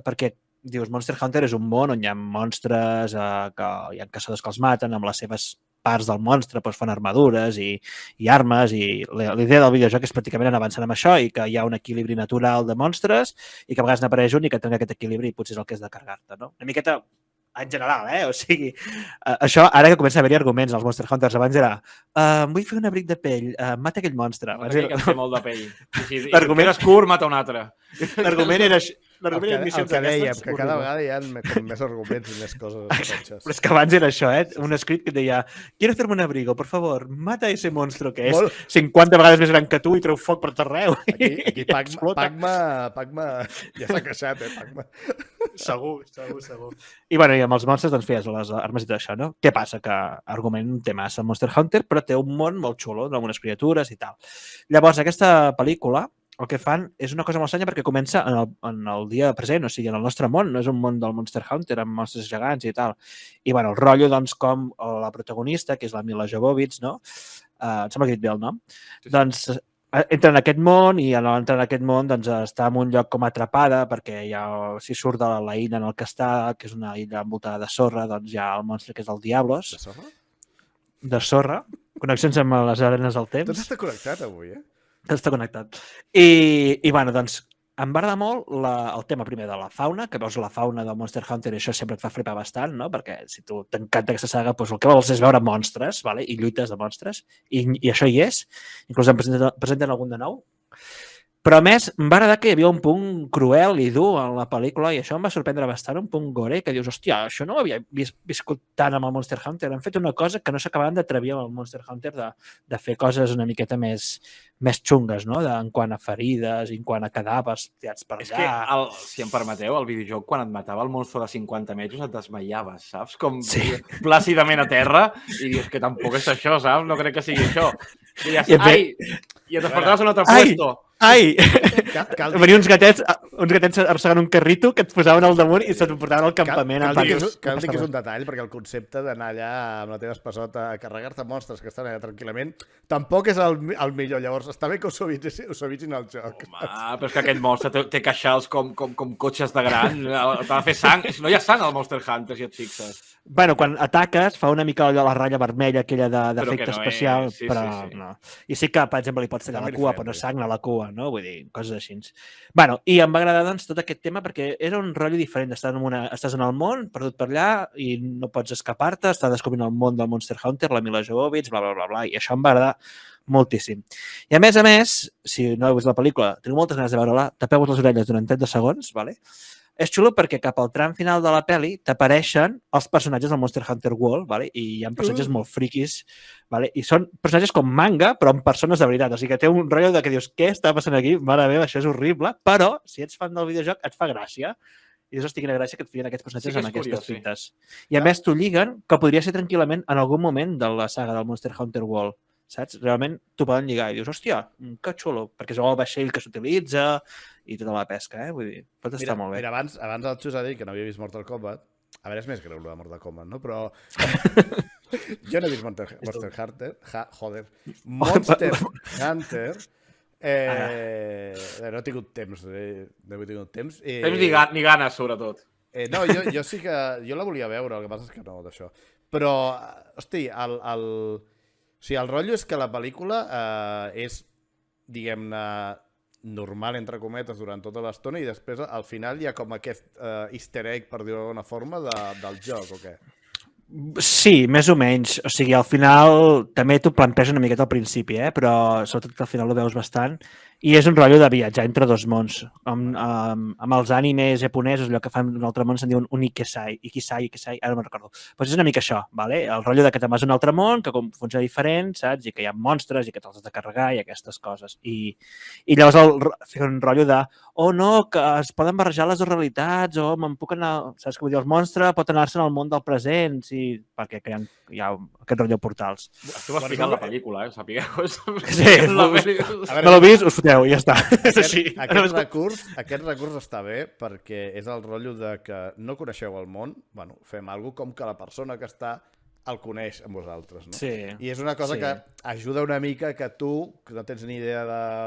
perquè dius Monster Hunter és un món on hi ha monstres, que hi ha caçadors que els maten, amb les seves parts del monstre doncs fan armadures i armes, i la idea del videojoc és pràcticament anar avançant amb això i que hi ha un equilibri natural de monstres i que a vegades n'apareix un i que trenca aquest equilibri i potser és el que és de carregar-te, no? Una miqueta en general, o sigui, això ara que comença a haver-hi arguments als Monster Hunters, abans era vull fer un abric de pell, mata aquell monstre. Que té molt de pell. I L'argument és curt, mata un altre. L'argument era El que dèiem, que cada vegada hi ha més arguments i més coses. Però és que abans era això, un escrit que et deia quiero hacerme un abrigo, por favor, mata ese monstruo que és 50 vegades més gran que tu i treu foc per tot arreu. Aquí Pacma ja s'ha queixat, Pacma. Segur. I bueno, i amb els monstres doncs feies les armes i tot això, no? Què passa? Que argument té massa Monster Hunter, però té un món molt xulo, amb unes criatures i tal. Llavors, aquesta pel·lícula el que fan és una cosa molt estranya perquè comença en el dia present, o sigui, en el nostre món, no és un món del Monster Hunter amb monstres gegants i tal. I, bueno, el rotllo, doncs, com la protagonista, que és la Mila Jovovich, no? Em sembla que he dit bé el nom. Sí. Doncs entra en aquest món i en entrar en aquest món doncs, està en un lloc com atrapada perquè ja, si surt de la illa en el que està, que és una illa envoltada de sorra, doncs hi ha el monstre que és el Diablos. De sorra? De sorra. Connexions amb les arenes del temps. Tot està connectat avui, Tot està connectat. I bueno, doncs, em va agradar molt el tema primer de la fauna, que veus la fauna del Monster Hunter i això sempre et fa flipar bastant, no? Perquè si tu t'encanta aquesta saga, doncs el que vols és veure monstres, vale? I lluites de monstres, i això hi és. Inclús em presenten algun de nou. Però, a més, em va agradar que hi havia un punt cruel i dur en la pel·lícula i això em va sorprendre bastant, un punt gore, que dius, hòstia, això no ho havia viscut tant amb el Monster Hunter. Han fet una cosa que no s'acabaven d'atrevir amb el Monster Hunter de fer coses una miqueta més xungues, no? En quant a ferides, en quant a cadàvers tirats per allà. És que, si em permeteu, el videojoc, quan et matava el monstre de 50 metres, et desmaiaves, saps? Com plàcidament a terra i dius que tampoc és això, saps? No crec que sigui això. I et despertaves en un altre puesto. Ai! Venien uns gatets arrossegant un carrito que et posaven al damunt i se't portaven al campament. Cal dir que és un detall, perquè el concepte d'anar allà amb la teva espassota a carregar-te monstres que estan allà tranquil·lament tampoc és el millor. Llavors, està bé que ho suavitzin al joc. Home, però és que aquest monstre té queixals com cotxes de gran. T'ha de fer sang. No hi ha sang al Monster Hunter, si et fixes. Bueno, quan ataques fa una mica allò la ratlla vermella aquella d'efecte especial, sí, però sí. No. I sí que, per exemple, li pots tallar la cua, però no sagna la cua, no? Vull dir, coses així. Bueno, i em va agradar, doncs, tot aquest tema perquè era un rotllo diferent. Estàs en el món, perdut per allà, i no pots escapar-te, estàs descobrint el món del Monster Hunter, la Mila Jovovich, bla, bla, bla, bla, i això em va agradar moltíssim. I a més, si no heu vist la pel·lícula, teniu moltes ganes de veure-la, tapeu-vos les orelles durant 30 segons, ¿vale? És xulo perquè cap al tram final de la pel·li t'apareixen els personatges del Monster Hunter World, ¿vale? I hi ha personatges molt friquis, ¿vale? I són personatges com manga, però amb persones de veritat. O sigui que té un rotllo de que dius, què està passant aquí? Mare meva, això és horrible. Però, si ets fan del videojoc, et fa gràcia. I dius, hosti, quina gràcia que et fien aquests personatges Sí que és amb aquestes curiós, sí. pintes. I a més t'ho lliguen que podria ser tranquil·lament en algun moment de la saga del Monster Hunter World, saps? Realment t'ho poden lligar i dius, hòstia, que xulo, perquè és el vaixell que s'utilitza i tota la pesca, Vull dir, pot estar molt bé. Mira, abans el Xus ha dit que no havia vist Mortal Kombat. A veure, és més greu, el de Mortal Kombat, no? Però jo no he vist Monster Hunter. Monster Hunter. No he tingut temps. No he tingut temps. Temps ni ganes, sobretot. No, jo sí que... Jo la volia veure, el que passa és que no, d'això. Però, hosti, o sigui, el rotllo és que la pel·lícula és, diguem-ne, normal, entre cometes, durant tota l'estona i després, al final, hi ha com aquest easter egg, per dir-ho d'alguna forma, del joc, o què? Sí, més o menys. O sigui, al final també t'ho planteja una miqueta al principi, però sobretot al final ho veus bastant. I és un rotllo de viatjar entre dos mons. Amb els animes japonesos, allò que fan un altre món se'n diuen un ikisai, ara no me'n recordo. Doncs és una mica això, vale? El rotllo de que te'n vas a un altre món, que funciona diferent, saps? I que hi ha monstres i que te'ls has de carregar i aquestes coses. I llavors fer un rotllo de no, que es poden barrejar les dues realitats, o me'n puc anar... Saps què vull dir? El monstre pot anar-se'n al món del present, sí, perquè hi ha aquest rotllo portals. Estic explicant la pel·lícula, sapigueu. Sí, no l'ho vist, us foteu, i ja està. És així. Aquest recurs està bé perquè és el rotllo de que no coneixeu el món, bueno, fem alguna cosa com que la persona que està el coneix amb vosaltres, no? Sí. I és una cosa que ajuda una mica que tu, que no tens ni idea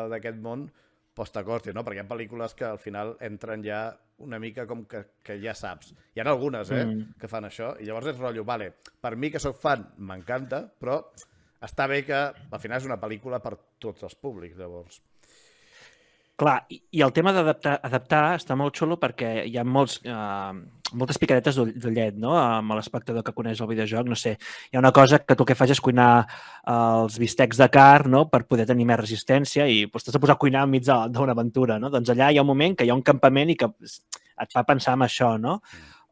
d'aquest món, doncs t'acostis, no? Perquè hi ha pel·lícules que al final entren ja una mica com que ja saps. Hi ha algunes, que fan això, i llavors és rotllo, vale, per mi que sóc fan m'encanta, però està bé que al final és una pel·lícula per tots els públics, llavors. Clar, i el tema d'adaptar està molt xulo perquè hi ha moltes picadetes d'ullet, no?, amb l'espectador que coneix el videojoc. No sé, hi ha una cosa que tu el que fas és cuinar els bistecs de carn, no?, per poder tenir més resistència i t'has de posar a cuinar enmig d'una aventura, no? Doncs allà hi ha un moment que hi ha un campament i que et fa pensar en això, no?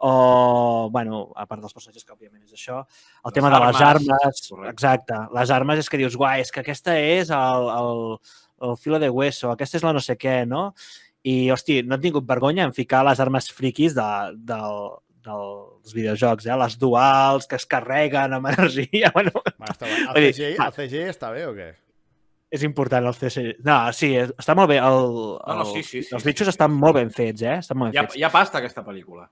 O, bueno, a part dels personatges, que òbviament és això, el tema de les armes, exacte, les armes és que dius, guai, és que aquesta és el filo de hueso, aquesta és la no sé què, no? I, hosti, no he tingut vergonya en ficar les armes friquis dels videojocs, les duals, que es carreguen amb energia, bueno... El CGI està bé o què? És important el CGI. No, sí, està molt bé. Els bitxos estan molt ben fets, estan molt ben fets. Hi ha pasta, aquesta pel·lícula.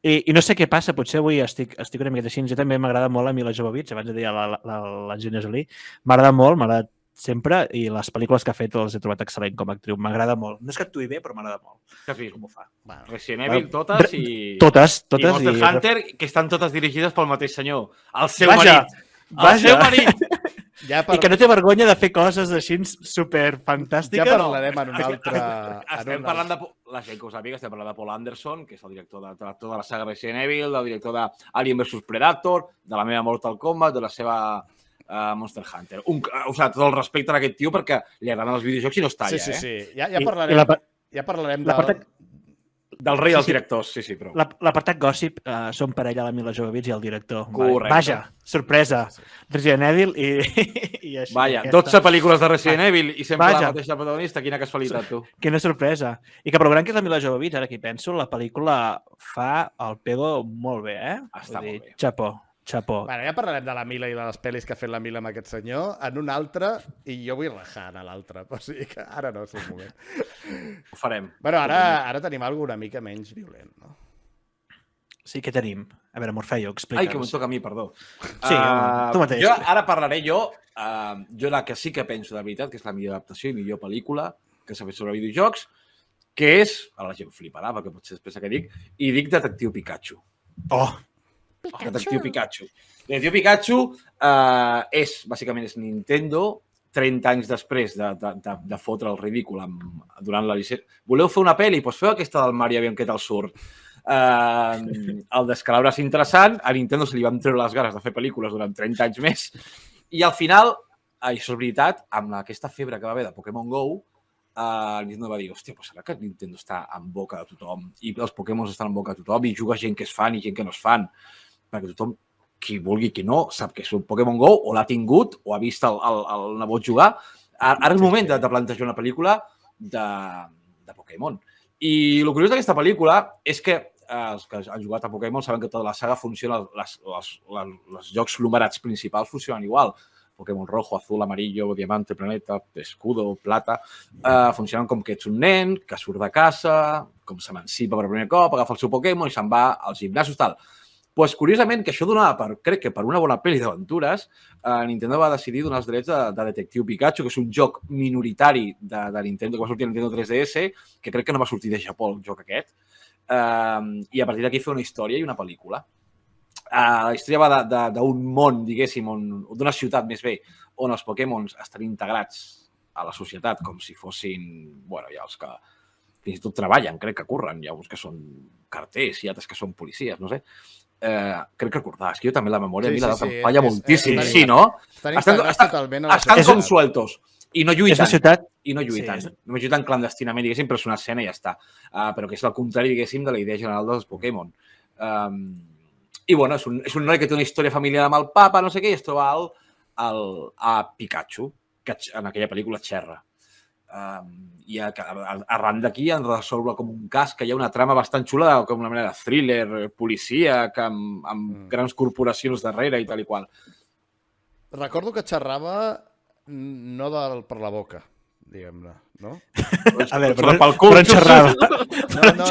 I no sé què passa, potser avui estic una miqueta així. Jo també m'agrada molt la Mila Jovovich, abans de dir l'Angelina Jolie. M'agrada molt sempre, i les pel·lícules que ha fet les he trobat excel·lent com a actriu. M'agrada molt. No és que actuï bé, però m'agrada molt. Què has vist? Com ho fa? Resident Evil, totes i... Totes. I Monster Hunter, que estan totes dirigides pel mateix senyor. El seu marit. El seu marit! I que no té vergonya de fer coses així super fantàstiques. Ja parlarem en un altre... Estem parlant de... La gent que ho sàpiga, estem parlant de Paul Anderson, que és el director de tota la saga Resident Evil, del director d'Alien vs Predator, de la meva Mortal Kombat, de la seva Monster Hunter. O sigui, tot el respecte a aquest tio perquè li agraden els videojocs i no es talla, Sí. Ja parlarem del rei dels directors, sí, però... L'apartat gossip són parella la Mila Jovovich i el director. Correcte. Vaja, sorpresa. Resident Evil i així. Vaja, 12 pel·lícules de Resident Evil i sempre la mateixa protagonista. Quina casualitat, tu. Quina sorpresa. I que per gran que és la Mila Jovovich, ara que hi penso, la pel·lícula fa el pego molt bé, Està molt bé. Xapó. Bueno, ja parlarem de la Mila i de les pel·lis que ha fet la Mila amb aquest senyor en un altre, i jo vull rajar en l'altre, o sigui que ara no és el moment. Ho farem. Bueno, ara tenim alguna una mica menys violent, no? Sí, què tenim? A veure, Morfeio, explica'ns. Ai, que m'ho toca a mi, perdó. Sí, tu mateix. Ara parlaré jo la que sí que penso de veritat, que és la millor adaptació i millor pel·lícula que s'ha fet sobre videojocs, que és, ara la gent fliparà, perquè potser després que dic Detectiu Pikachu. Detectiu Pikachu. Detectiu Pikachu bàsicament és Nintendo 30 anys després de fotre el ridícul durant la llicència. Voleu fer una pel·li? Doncs feu aquesta del Mario, aviam què tal surt. El Descalabro és interessant, a Nintendo se li van treure les ganes de fer pel·lícules durant 30 anys més, i al final, això és veritat, amb aquesta febre que va haver de Pokémon GO, Nintendo va dir, hòstia, però serà que Nintendo està en boca de tothom i els Pokémon estan en boca de tothom i juga gent que es fan i gent que no es fan, perquè tothom, qui vulgui, qui no, sap que és un Pokémon GO o l'ha tingut o ha vist el nebot jugar. Ara és el moment de plantejar una pel·lícula de Pokémon. I el curiós d'aquesta pel·lícula és que els que han jugat a Pokémon saben que tota la saga funciona, els jocs numerats principals funcionen igual. Pokémon rojo, azul, amarillo, diamante, planeta, escudo, plata, funcionen com que ets un nen que surt de casa, com s'emancipa per primer cop, agafa el seu Pokémon i se'n va als gimnasos, tal. Pues, curiosament, que això donava, crec que per una bona pel·li d'aventures, Nintendo va decidir donar els drets de Detectiu Pikachu, que és un joc minoritari de Nintendo, que va sortir a Nintendo 3DS, que crec que no va sortir de Japó, el joc aquest, i a partir d'aquí fer una història i una pel·lícula. La història va d'un món, diguéssim, d'una ciutat més bé, on els Pokémons estan integrats a la societat com si fossin, bueno, hi ha els que fins i tot treballen, crec que curren, hi ha uns que són carters i altres que són policies, no sé. Crec recordar, és que jo també la memòria a mi la falla moltíssim, sí, no? Estan com sueltos i no lluiten. I no lluiten. No lluiten clandestinament, diguéssim, però és una escena i ja està. Però que és el contrari, diguéssim, de la idea general dels Pokémon. I, bueno, és un noi que té una història familiar amb el papa, no sé què, i es troba a Pikachu, que en aquella pel·lícula xerra. I arran d'aquí han de resoldre com un cas que hi ha una trama bastant xula, com una mena de thriller, policia, amb grans corporacions darrere i tal i qual. Recordo que xerrava no per la boca, diguem-ne, no? A veure, però on xerrava? No.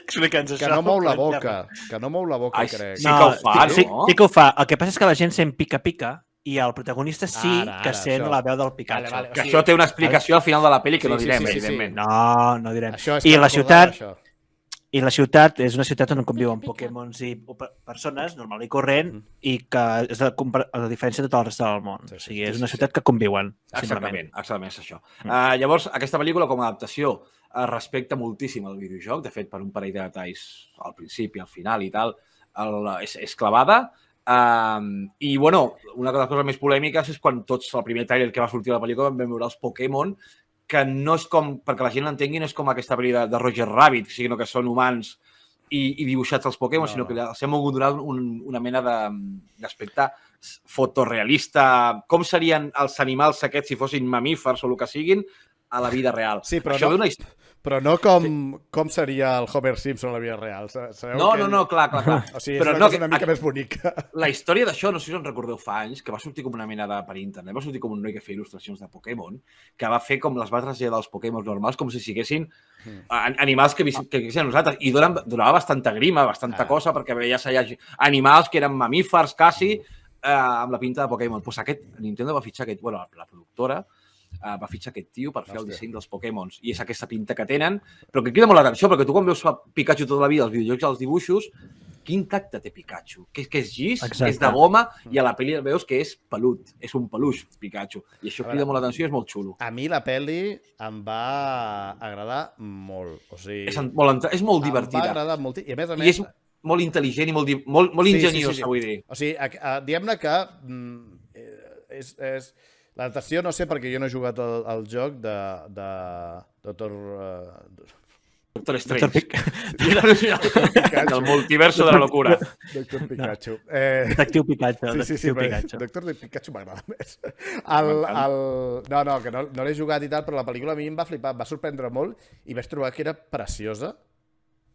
Explica'ns això. Que no mou la boca, crec. Sí que ho fa, no? Sí que ho fa. El que passa és que la gent sent pica-pica i el protagonista sí que sent la veu del Pikachu. Vale. Que això té una explicació al final de la pel·li que no direm, evidentment. No direm. I la ciutat és una ciutat on conviuen Pokémons i persones, normal i corrent, i que és la diferència de tot el reste del món. O sigui, és una ciutat que conviuen. Exactament, és això. Llavors, aquesta pel·lícula, com a adaptació, respecta moltíssim el videojoc. De fet, per un parell de detalls al principi, al final i tal, és clavada. I, bueno, una de les coses més polèmiques és quan tots, el primer trailer que va sortir a la pel·lícula, vam veure els Pokémon, que no és com, perquè la gent l'entengui, no és com aquesta pel·li de Roger Rabbit, sinó que són humans i dibuixats els Pokémon, sinó que els hem volgut donar una mena d'aspecte fotorealista. Com serien els animals aquests si fossin mamífers o el que siguin a la vida real? Sí, però no com seria el Homer Simpson a la vida real. No, clar. O sigui, és una cosa una mica més bonica. La història d'això, no sé si us en recordeu fa anys, que va sortir com una mena per internet, va sortir com un noi que feia il·lustracions de Pokémon, que va fer com les va traslladar dels Pokémon normals, com si siguessin animals que vissin a nosaltres. I donava bastanta grima, bastanta cosa, perquè veies allà animals que eren mamífers, quasi, amb la pinta de Pokémon. Doncs Nintendo va fitxar aquest, bueno, la productora, va fitxar aquest tio per fer el disseny dels Pokémons i és aquesta pinta que tenen, però que crida molt l'atenció perquè tu quan veus Pikachu tota la vida als videojocs i als dibuixos, quin tacte té Pikachu? Que és llis, que és de goma i a la pel·li el veus que és pelut, és un peluix Pikachu i això crida molt l'atenció i és molt xulo. A mi la pel·li em va agradar molt, o sigui... És molt divertida. Em va agradar molt i a més... I és molt intel·ligent i molt enginyosa, vull dir. O sigui, diguem-ne que és... L'adaptació no sé perquè jo no he jugat al joc de Doctor Strange. El multiverso de la locura. Doctor Pikachu. Detectiu Pikachu. Sí, Doctor Pikachu m'agrada més. Que no l'he jugat i tal, però la pel·lícula a mi em va flipar, em va sorprendre molt i vaig trobar que era preciosa.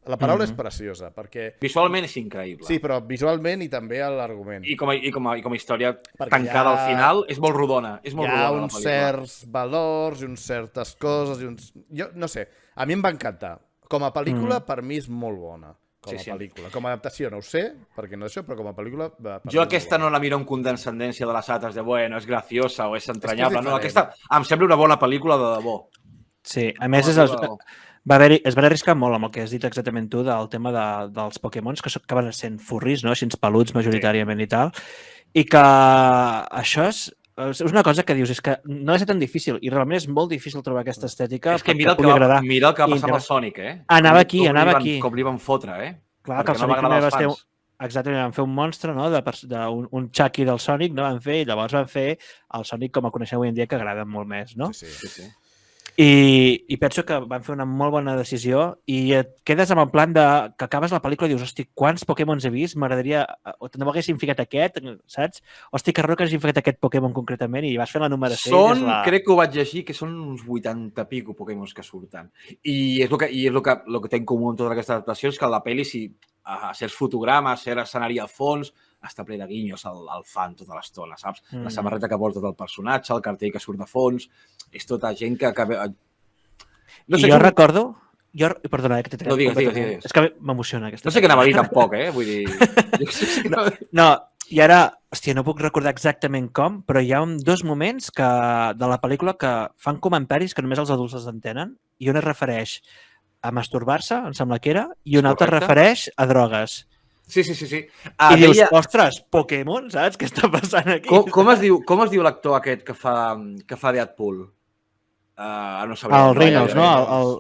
La paraula és preciosa, perquè... Visualment és increïble. Sí, però visualment i també l'argument. I com a història tancada al final, és molt rodona. És molt rodona, hi ha uns certs valors i unes certes coses i uns... Jo no sé, a mi em va encantar. Com a pel·lícula, per mi és molt bona. Com a pel·lícula. Com a adaptació no ho sé, perquè no és això, però com a pel·lícula... Jo aquesta no la miro amb condescendència de les altres, de bueno, és graciosa o és entranyable. No, aquesta em sembla una bona pel·lícula de debò. Sí, a més es van arriscar molt amb el que has dit exactament tu del tema dels Pokémons, que acaben sent furris, no? Així peluts majoritàriament i tal, i que això és una cosa que dius, és que no és tan difícil, i realment és molt difícil trobar aquesta estètica. És que mira el que va passar amb el Sonic, eh? Anava aquí. Com li van fotre, eh? Clar, que el Sonic també va ser... Exactament, van fer un monstre, no? Un Chucky del Sonic, no? Van fer, i llavors van fer el Sonic com el coneixem avui en dia, que agrada molt més, no? Sí. I penso que van fer una molt bona decisió i et quedes amb el plan de que acabes la pel·lícula i dius, hosti, quants Pokémons he vist? M'agradaria... O no m'haguessin ficat aquest, saps? Hosti, que raro que hagin ficat aquest Pokémon concretament i vas fer la numeració. Crec que ho vaig llegir, que són uns 80 pico Pokémons que surten. I és el que té en comú amb totes aquestes adaptacions, que la pel·li, si a certs fotogrames, cert escenari al fons, està ple de guinyos al fan tota l'estona, saps? La samarreta que porta el personatge, el cartell que surt de fons, és tota gent que... No sé, jo recordo... Perdona, que t'he tret. No, digues. És que m'emociona aquesta. No sé què anava a dir tampoc, Vull dir... No, i ara, hòstia, no puc recordar exactament com, però hi ha dos moments de la pel·lícula que fan comentaris que només els adults els entenen, i un es refereix a masturbar-se, em sembla que era, i un altre es refereix a drogues. Sí. I dius, ostres, Pokémon, saps? Què està passant aquí? Com es diu l'actor aquest que fa Deadpool? No sabria. El Reynolds, no?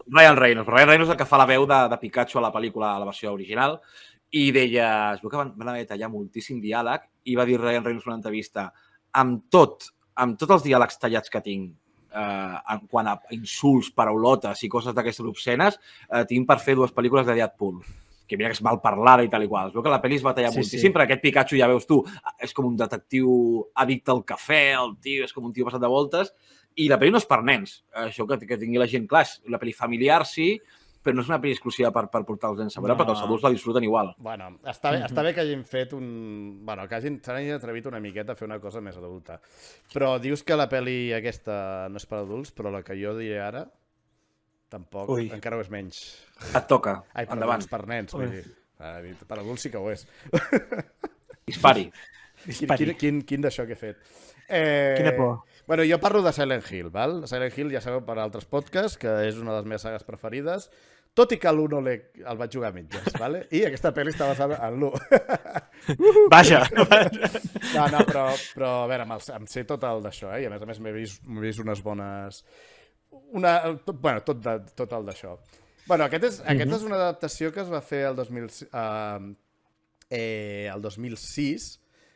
Ryan Reynolds. Ryan Reynolds és el que fa la veu de Pikachu a la pel·lícula, a la versió original, i deia, es veu que van haver de tallar moltíssim diàleg, i va dir Ryan Reynolds en una entrevista, amb tots els diàlegs tallats que tinc, en quant a insults, paraulotes i coses d'aquestes obscenes, tinc per fer 2 pel·lícules de Deadpool, que mira que és mal parlada i tal i qual. Es veu que la pel·li es va tallar moltíssim, perquè aquest Pikachu, ja veus tu, és com un detectiu addicte al cafè, el tio, és com un tio passat de voltes, i la pel·li no és per nens. Això que tingui la gent, clar, és la pel·li familiar, sí, però no és una pel·li exclusiva per portar els nens a veure, perquè els adults la disfruten igual. Bueno, està bé que hagin fet Bueno, que s'hagin atrevit una miqueta a fer una cosa més adulta. Però dius que la pel·li aquesta no és per adults, però la que jo diré ara tampoc, encara ho és menys. Et toca, endavant. Per nens, vull dir. Per adults sí que ho és. Dispari. Quin d'això que he fet. Quina por. Bueno, jo parlo de Silent Hill, val? Silent Hill ja sabeu per altres podcasts, que és una de les meves sagues preferides, tot i que l'1 el vaig jugar a mitges, vale? I aquesta pel·li està basada en l'1. Vaja! No, però a veure, em sé tot el d'això, i a més m'he vist unes bones... tot el d'això. Bueno, aquesta és una adaptació que es va fer el 2006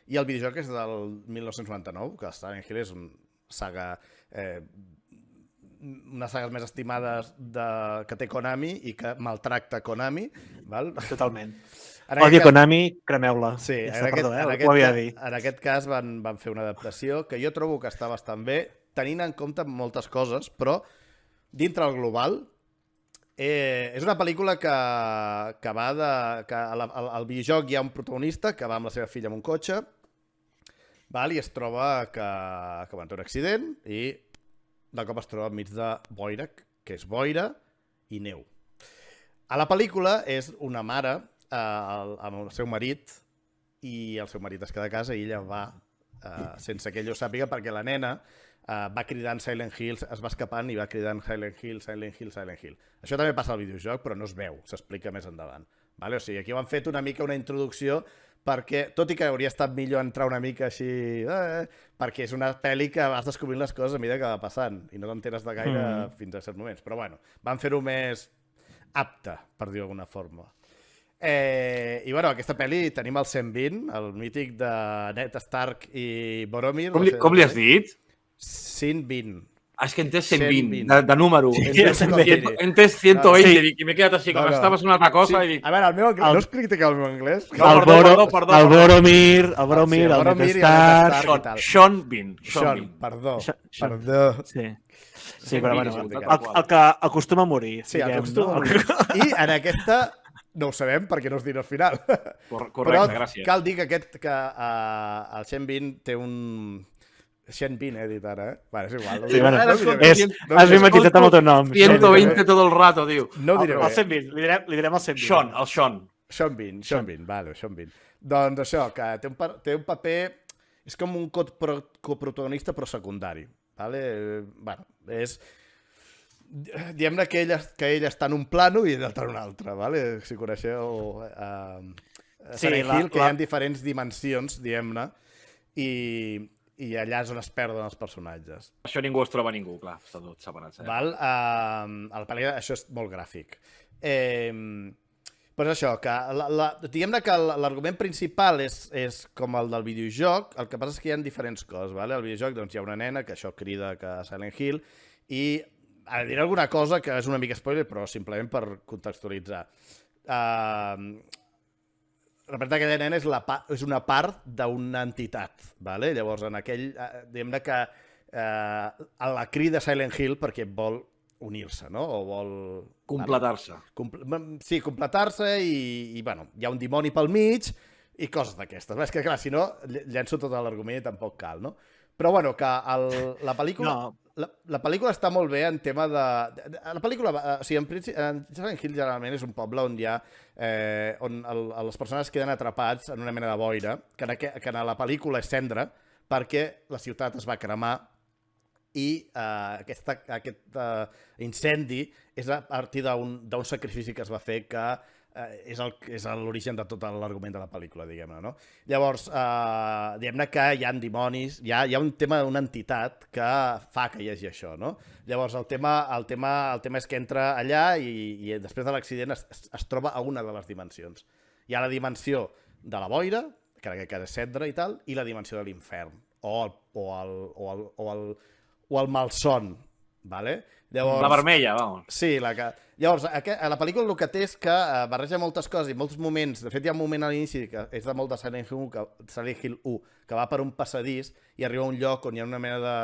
i el videojoc és del 1999, que Silent Hill és una saga més estimades que té Konami i que maltracta Konami. Val? Totalment. Odia Konami, cremeu-la. Sí, en aquest cas van fer una adaptació que jo trobo que està bastant bé, tenint en compte moltes coses, però dintre el global és una pel·lícula que va de... Al videojoc hi ha un protagonista que va amb la seva filla en un cotxe i es troba que té un accident i de cop es troba enmig de boira, que és boira i neu. A la pel·lícula és una mare amb el seu marit i el seu marit es queda a casa i ella va sense que ell ho sàpiga perquè la nena va cridant Silent Hill, es va escapant i va cridant Silent Hill, Silent Hill, Silent Hill. Això també passa al videojoc, però no es veu, s'explica més endavant. O sigui, aquí ho han fet una mica una introducció perquè, tot i que hauria estat millor entrar una mica així, perquè és una pel·li que vas descobrint les coses a mesura que va passant i no t'enteres de gaire fins a certs moments. Però bueno, van fer-ho més apte, per dir-ho d'alguna forma. I bueno, aquesta pel·li tenim el 120, el mític de Ned Stark i Boromir. Com li has dit? 120. És que he entès 120, de número. He entès 120 i m'he quedat així, com estaves una altra cosa i dic... A veure, el meu anglès, no es critica el meu anglès? El Boromir, el Ned Stark... Sean Bean. Perdó. Sí, però bueno, el que acostuma a morir. Sí, el que acostuma a morir. I en aquesta... No ho sabem perquè no es dirà al final. Correcte, gràcies. Cal dir que el Sean Bean té un... Sean Bean he dit ara, Vale, és igual. Sí, bueno, has ben matitzat amb el teu nom. 120 tot el rato, diu. No ho diré bé. El 120, li direm el 120. Sean Bean, vale, Sean Bean. Doncs això, que té un paper... És com un coprotagonista però secundari. Vale? Bueno, és... Diguem-ne que ell està en un plano i ell està en un altre, vale? Si coneixeu Silent Hill, que hi ha diferents dimensions, diguem-ne, i allà és on es perden els personatges. Això ningú es troba ningú, clar, està tot separat. Val? A la pel·li això és molt gràfic. Però això, que diguem-ne que l'argument principal és com el del videojoc, el que passa és que hi ha diferents coses, vale? Al videojoc doncs, hi ha una nena que això crida que Silent Hill i diré alguna cosa que és una mica spoiler, però simplement per contextualitzar. Representa que aquella nena és una part d'una entitat, ¿vale? Llavors, en aquell, diguem-ne que a la crida Silent Hill perquè vol unir-se, no? O vol... Completar-se. Sí, completar-se i bueno, hi ha un dimoni pel mig i coses d'aquestes. És que, clar, si no, llenço tot l'argument i tampoc cal, no? Però, bueno, que la pel·lícula... No. La pel·lícula està molt bé en tema de... La pel·lícula, o sigui, en Silent Hill generalment és un poble on hi ha... on les persones queden atrapats en una mena de boira, que en la pel·lícula és cendra, perquè la ciutat es va cremar i aquest incendi és a partir d'un sacrifici que es va fer que és l'origen de tot l'argument de la pel·lícula, diguem-ne, no? Llavors, diguem-ne que hi ha dimonis, hi ha un tema d'una entitat que fa que hi hagi això, no? Llavors, el tema és que entra allà i després de l'accident es troba a una de les dimensions. Hi ha la dimensió de la boira, que és cendra i tal, i la dimensió de l'infern, o el malson, ¿vale? Llavors, la vermella, vamos. Sí, llavors, a la pel·lícula el que té és que barreja moltes coses i molts moments. De fet, hi ha un moment a l'inici que és de molt de Silent Hill 1, que va per un passadís i arriba a un lloc on hi ha una mena de...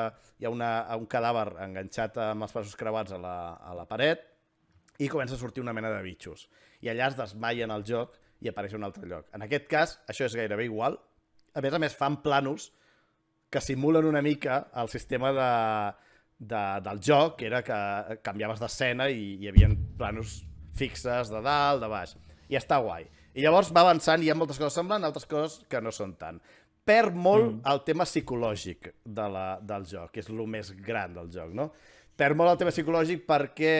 Hi ha un cadàver enganxat amb els braços creuats a la paret i comença a sortir una mena de bitxos. I allà es desmaia en el joc i apareix un altre lloc. En aquest cas, això és gairebé igual. A més, fan planos que simulen una mica el sistema del joc, que era que canviaves d'escena i hi havia planos fixes de dalt, de baix. I està guai. I llavors va avançant i hi ha moltes coses semblants, altres coses que no són tant. Perd molt el tema psicològic del joc, que és el més gran del joc, no? Perd molt el tema psicològic perquè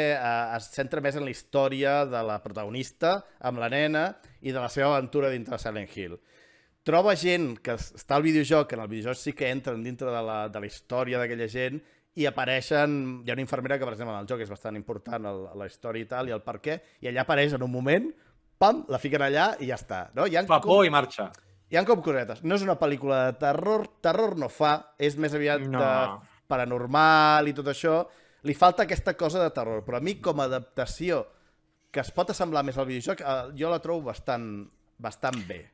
es centra més en la història de la protagonista, amb la nena, i de la seva aventura dintre de Silent Hill. Troba gent que està al videojoc, que en el videojoc sí que entren dintre de la història d'aquella gent, i apareixen... Hi ha una infermera que, per exemple, en el joc és bastant important, la història i tal, i el per què, i allà apareix en un moment, pam, la fiquen allà i ja està. No? Fa por i marxa. Hi ha com cosetes. No és una pel·lícula de terror no fa, és més aviat de paranormal i tot això. Li falta aquesta cosa de terror, però a mi com a adaptació, que es pot assemblar més al videojoc, jo la trobo bastant bé.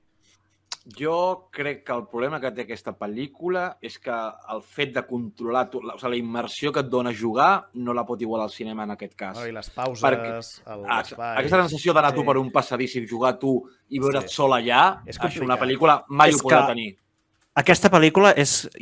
Jo crec que el problema que té aquesta pel·lícula és que el fet de controlar, la immersió que et dona jugar no la pot igualar al cinema en aquest cas. I les pauses, l'espai... Aquesta sensació d'anar tu per un passadís i jugar tu i veure't sol allà, això una pel·lícula mai ho podrà tenir. Aquesta pel·lícula és... A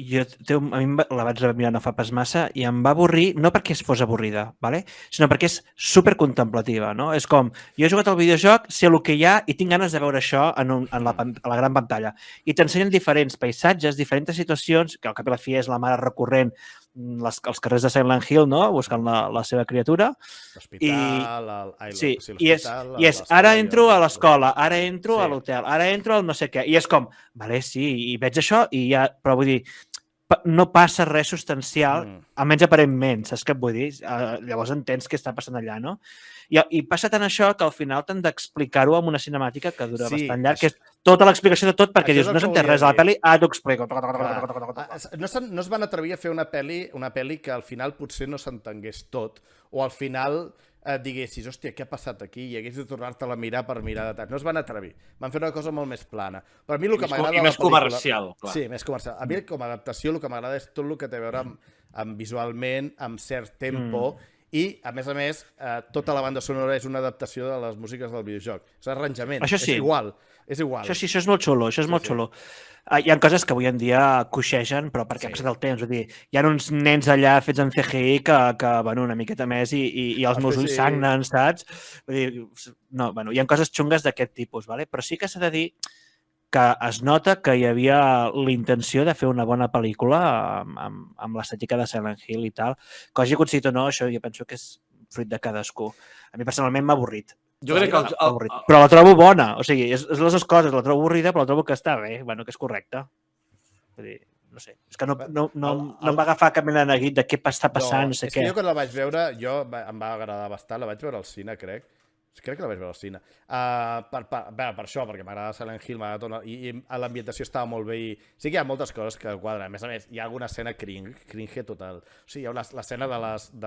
mi la vaig mirar no fa pas massa i em va avorrir, no perquè fos avorrida, ¿vale? Sinó perquè és supercontemplativa, no? És com, jo he jugat al videojoc, sé el que hi ha i tinc ganes de veure això a la gran pantalla. I t'ensenyen diferents paisatges, diferents situacions, que al cap i la fi és la mare recurrent, els carrers de Silent Hill, no? Buscant la seva criatura. L'hospital, i és ara entro a l'escola, ara entro a l'hotel, ara entro al no sé què. I és com, vale, sí, i veig això i ja... Però vull dir, no passa res substancial, almenys aparentment, saps què et vull dir? Llavors entens què està passant allà, no? I passa tant això que al final t'han d'explicar-ho amb una cinemàtica que dura bastant llarg, que és tota l'explicació de tot, perquè dius, no s'entén res a la pel·li, t'ho explico. No es van atrevir a fer una pel·li que al final potser no s'entengués tot, o al final diguessis, hòstia, què ha passat aquí? I hagués de tornar-te-la a mirar per mirar de tant. No es van atrevir. Van fer una cosa molt més plana. Però a mi el que m'agrada... I més comercial, clar. Sí, més comercial. A mi com a adaptació el que m'agrada és tot el que té a veure amb visualment, amb cert tempo, i, a més, tota la banda sonora és una adaptació de les músiques del videojoc. És arranjament. Això sí. És igual. Això sí, això és molt xulo, xulo. Hi ha coses que avui en dia coixegen, però perquè ha passat el temps. Vull dir, hi ha uns nens allà fets en CGI que van una miqueta més i els meus ulls sagnen, saps? Vull dir, no, hi ha coses xungues d'aquest tipus, ¿vale? Però sí que s'ha de dir que es nota que hi havia la intenció de fer una bona pel·lícula amb l'estètica de Silent Hill i tal. Que hagi aconseguit o no, això jo penso que és fruit de cadascú. A mi personalment m'ha avorrit. Jo crec que... Però la trobo bona. O sigui, és les dues coses. La trobo avorrida, però la trobo que està bé, bueno, que és correcta. Vull dir, no sé. És que no em va agafar cap mena de neguit de què està passant, no sé què. Jo quan la vaig veure, em va agradar bastant. La vaig veure al cine, crec. Crec que la vaig veure al cine. Per això, perquè m'agrada Silent Hill, i l'ambientació estava molt bé. Sí que hi ha moltes coses que quadren. A més, hi ha alguna escena cringe total. O sigui, hi ha l'escena de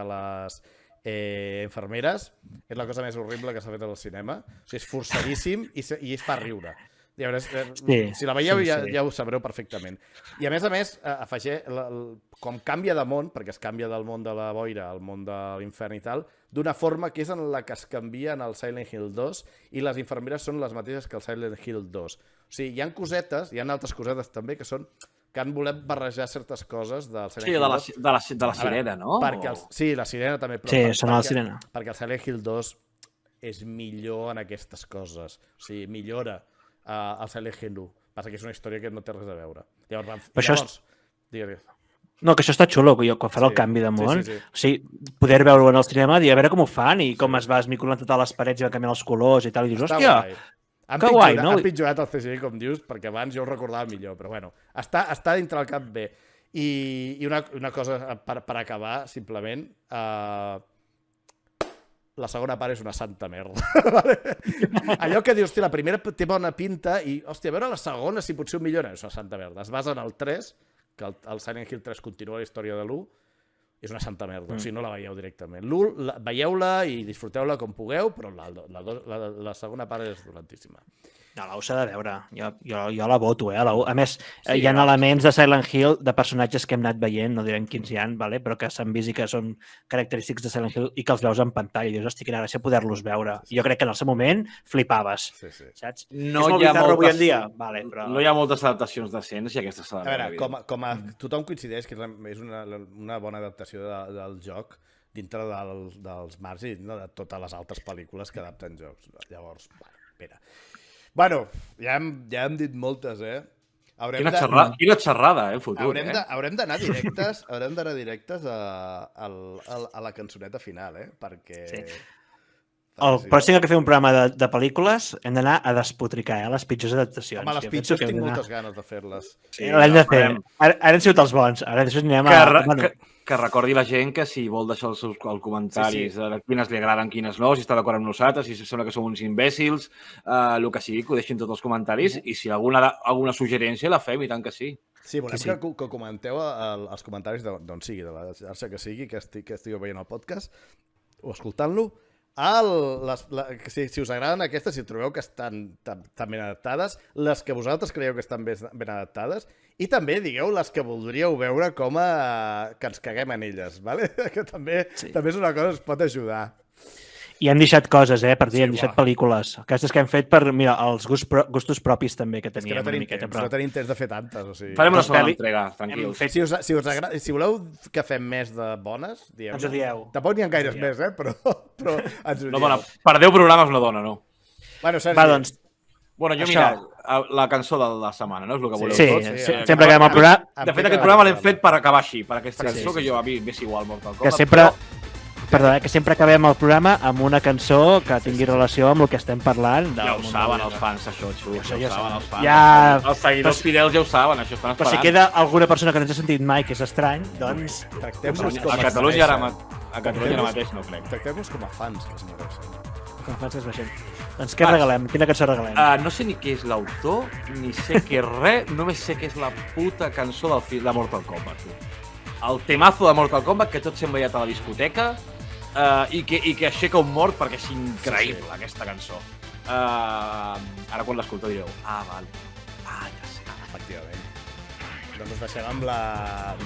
les infermeres, és la cosa més horrible que s'ha fet al cinema. O sigui, és forçadíssim i es fa riure. Llavors, si la veieu ja ho sabreu perfectament. I a més, afegir, com canvia de món, perquè es canvia del món de la boira al món de l'infern i tal, d'una forma que és en la que es canvia en el Silent Hill 2 i les infermeres són les mateixes que el Silent Hill 2. O sigui, hi ha cosetes, hi ha altres cosetes també que han volet barrejar certes coses del Silent Hill 2. Sí, de la sirena, no? Sí, la sirena també. Sí, sona la sirena. Perquè el Silent Hill 2 és millor en aquestes coses. O sigui, millora el Silent Hill 1. Passa que és una història que no té res a veure. Llavors, digues. No, que això està xulo, quan fan el canvi de món. Sí. O sigui, poder veure-ho en el cinema, dir a veure com ho fan i com es va esmiculant totes les parets i va canviant els colors i tal. I dius, hòstia, que guai, no? Han pitjorat el CGI, com dius, perquè abans jo ho recordava millor, però bueno, està dintre el cap bé. I una cosa per acabar, simplement, la segona part és una santa merda. Allò que dius, hòstia, la primera té bona pinta i, hòstia, a veure la segona si potser ho millora, és una santa merda. Es basa en el 3, que el Silent Hill 3 continua la història de l'1, és una santa merda, o sigui, no la veieu directament. L'1, veieu-la i disfruteu-la com pugueu, però la segona part és dolentíssima. No, la s'ha de veure. Jo la voto, a la U. A més, hi ha elements de Silent Hill, de personatges que hem anat veient, no direm quins hi ha, però que s'han vist i que són característics de Silent Hill i que els veus en pantalla. I dius, hosti, quina gràcia poder-los veure. I jo crec que en el seu moment flipaves. Saps? No hi ha moltes adaptacions decents i aquesta s'ha de veure. A veure, tothom coincideix que és una bona adaptació del joc dintre dels marcs i de totes les altres pel·lícules que adapten jocs. Llavors, espera. Bueno, ja hem dit moltes, Quina xerrada, el futur. Haurem d'anar directes a la cançoneta final, perquè... El pròxim que fem un programa de pel·lícules hem d'anar a despotricar les pitjors adaptacions. Home, les pitjors tinc moltes ganes de fer-les. L'hem de fer. Ara han sigut els bons. Ara després anirem a... Que recordi la gent que si vol deixar els seus comentaris de quines li agraden, quines no, si està d'acord amb nosaltres, si sembla que som uns imbècils, el que sigui, que ho deixin tots els comentaris i si alguna suggerència la fem, i tant que sí. Sí, volem que comenteu els comentaris d'on sigui, de la xarxa que sigui, que estigueu veient el podcast o escoltant-lo. Si us agraden aquestes, si trobeu que estan tan ben adaptades, les que vosaltres creieu que estan ben adaptades, i també digueu les que voldríeu veure com que ens caguem en elles, ¿vale? Que també és una cosa que ens pot ajudar. I hem deixat coses, per dir, hem deixat pel·lícules. Aquestes que hem fet per, mira, els gustos propis també que teníem. És que no tenim temps de fer tantes. Farem una segona entrega, tranquils. Si voleu que fem més de bones, dieu. Ens ho dieu. Tampoc n'hi ha gaires més, però ens ho dieu. Per 10 programes no dona, no. Bueno, Sergi. Va, doncs... Bueno, jo mira, la cançó de la setmana, no? És el que voleu tots. Sí, sempre acabem el programa... De fet, aquest programa l'hem fet per acabar així, per aquesta cançó, que jo a mi m'és igual Mortal Kombat. Que sempre acabem el programa amb una cançó que tingui relació amb el que estem parlant. Ja ho saben els fans, això, Xu. Ja ho saben els fans. Els seguidors fidels ja ho saben, això estan esperant. Però si queda alguna persona que no ens ha sentit mai, que és estrany, doncs... A Catalunya ara mateix no crec. Tractem-nos com a fans que es mereixen. Com a fans que es mereixen. Doncs què regalem? Quina cançó regalem? No sé ni què és l'autor, ni sé què és res, només sé què és la puta cançó de Mortal Kombat. El temazo de Mortal Kombat que tots hem veient a la discoteca i que aixeca un mort perquè és increïble, aquesta cançó. Ara quan l'escolteu direu, val. Ja sé. Efectivament. Doncs us deixem amb la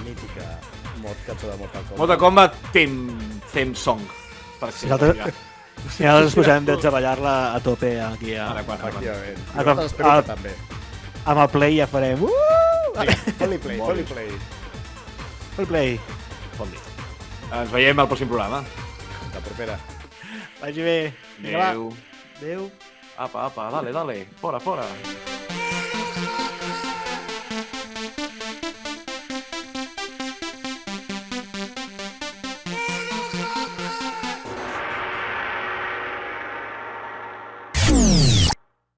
mítica cançó de Mortal Kombat. Mortal Kombat Theme Song. I ara ens posem drets a ballar-la a tope aquí. Efectivament. Nosaltres espero que també. Amb el play ja farem... Foli play. Ens veiem al pròxim programa. La propera. Vagi bé. Adéu. Adéu. Apa, dale. Fora.